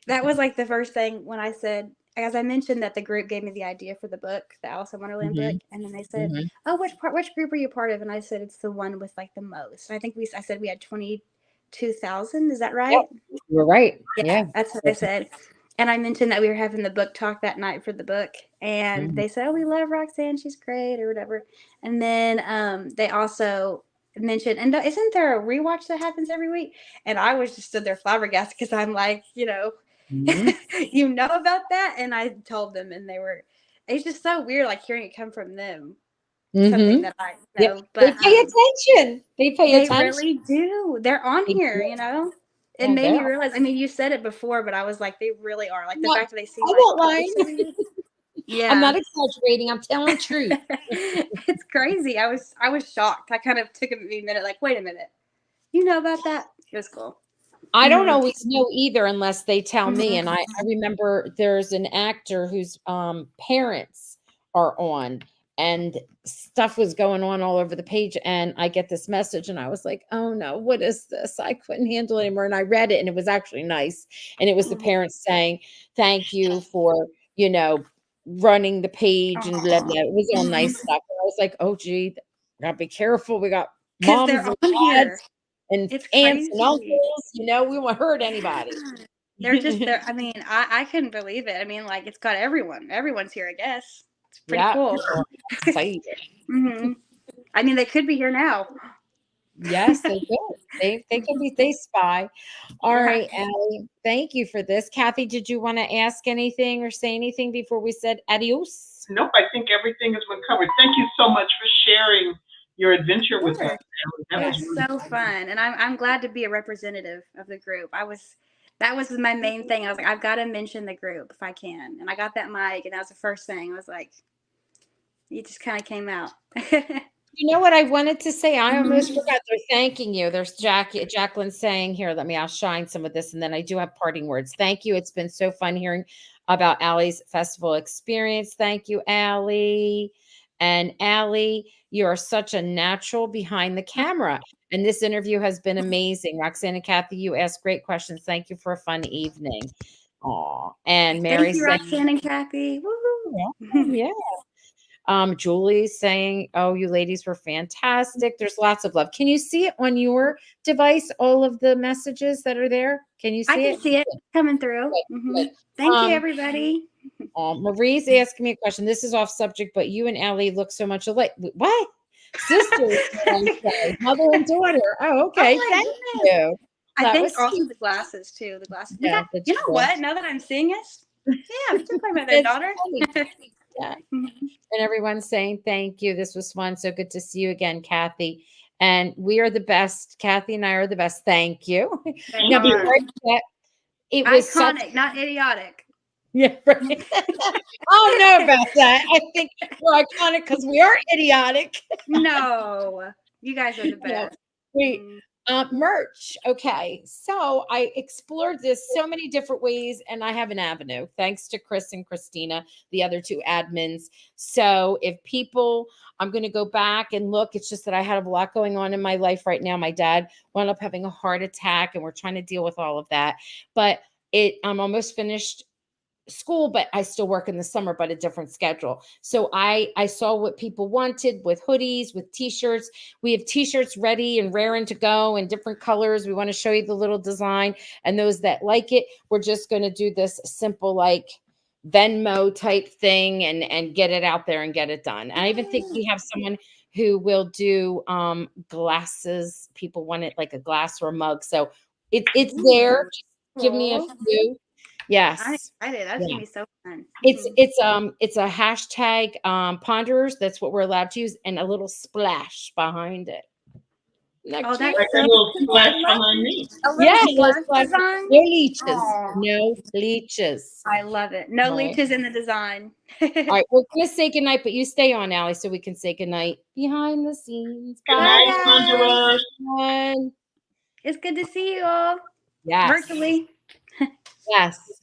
that was like the first thing when I said, as I mentioned that the group gave me the idea for the book, the Alice in Wonderland book, and then they said, "Oh, which group are you part of?" And I said, "It's the one with like the most." And I said we had 22,000. Is that right? Yep. You're right. Yeah. That's what they said. And I mentioned that we were having the book talk that night for the book, and they said, "Oh, we love Roxanne. She's great," or whatever. And then they also mentioned, and isn't there a rewatch that happens every week? And I was just stood there flabbergasted because I'm like, you know about that? And I told them, and it's just so weird, like hearing it come from them. Something that I know, Yep. but They pay attention. They pay attention. Really do. They're on They here, do. It made me realize. I mean, you said it before, but I was like, they really are. Like the fact that they see I my won't posts lie. every week. Yeah, I'm not exaggerating. I'm telling the truth. It's crazy. I was shocked. I kind of took a minute, like, wait a minute, you know about that? It was cool. I don't always know either unless they tell me. And I remember there's an actor whose parents are on, and stuff was going on all over the page. And I get this message, and I was like, oh no, what is this? I couldn't handle it anymore. And I read it, and it was actually nice. And it was the parents saying, thank you for, running the page and blah, blah. It was all nice stuff. And I was like, oh gee, gotta be careful. We got moms they're and on dads here. and It's aunts and crazy. uncles, we won't hurt anybody. They're just there. I mean, I couldn't believe it. I mean, like it's got everyone. Everyone's here, I guess. It's pretty cool. Excited. I mean, they could be here now. Yes, they could. They could be. They spy. All right, Allie. Thank you for this. Kathy, did you want to ask anything or say anything before we said adios? Nope, I think everything has been covered. Thank you so much for sharing your adventure with us. That was so fun, and I'm glad to be a representative of the group. That was my main thing. I was like, I've got to mention the group if I can, and I got that mic, and that was the first thing. I was like, it just kind of came out. You know what I wanted to say? I almost forgot. They're thanking you. There's Jacqueline saying here, I'll shine some of this. And then I do have parting words. Thank you. It's been so fun hearing about Allie's festival experience. Thank you, Allie. And Allie, you are such a natural behind the camera. And this interview has been amazing. Roxanne and Kathy, you asked great questions. Thank you for a fun evening. Aw. And Mary Thank you, Roxanne and Kathy. Woo-hoo. Yeah. Julie's saying, oh, you ladies were fantastic. There's lots of love. Can you see it on your device, all of the messages that are there? Can you see it? I can see it coming through. Thank you, everybody. Marie's asking me a question. This is off subject, but you and Allie look so much alike. What? Sisters, mother and daughter. Oh, okay. Thank you. I think also the glasses, too. The glasses. Yeah, you know what? Now that I'm seeing it, yeah, it's my mother and daughter. Yeah. And everyone's saying thank you. This was fun. So good to see you again, Kathy. And we are the best. Kathy and I are the best. Thank you. Now, before I forget, it was iconic, not idiotic. Yeah, right. I don't know about that. I think we're iconic because we are idiotic. No, you guys are the No, best. wait. Mhm. Merch. Okay. So I explored this so many different ways, and I have an avenue thanks to Chris and Christina, the other two admins. So if people, I'm going to go back and look. It's just that I had a lot going on in my life right now. My dad wound up having a heart attack, and we're trying to deal with all of that. But I'm almost finished school, but I still work in the summer, but a different schedule. So I saw what people wanted with hoodies, with t-shirts. We have t-shirts ready and raring to go in different colors. We want to show you the little design, and those that like it, we're just going to do this simple like Venmo type thing and get it out there and get it done. And I even think we have someone who will do glasses. People want it like a glass or a mug. So it's there. Ooh, Just give me a cool. few. I'm Yes. excited. That's Yeah. gonna be so fun. It's Mhm. it's a hashtag Ponderers. That's what we're allowed to use, and a little splash behind it. Isn't that Oh, cute? that's Like a so little cool. I splash love behind me. a little Yeah, no splash splash. design. No leeches. Oh, No leeches. I love it. No All right. leeches in the design. All right. We're gonna say goodnight, but you stay on, Allie, so we can say goodnight behind the scenes. Good Bye, night, guys. Ponderers. Bye. It's good to see you all Yes. virtually. Yes.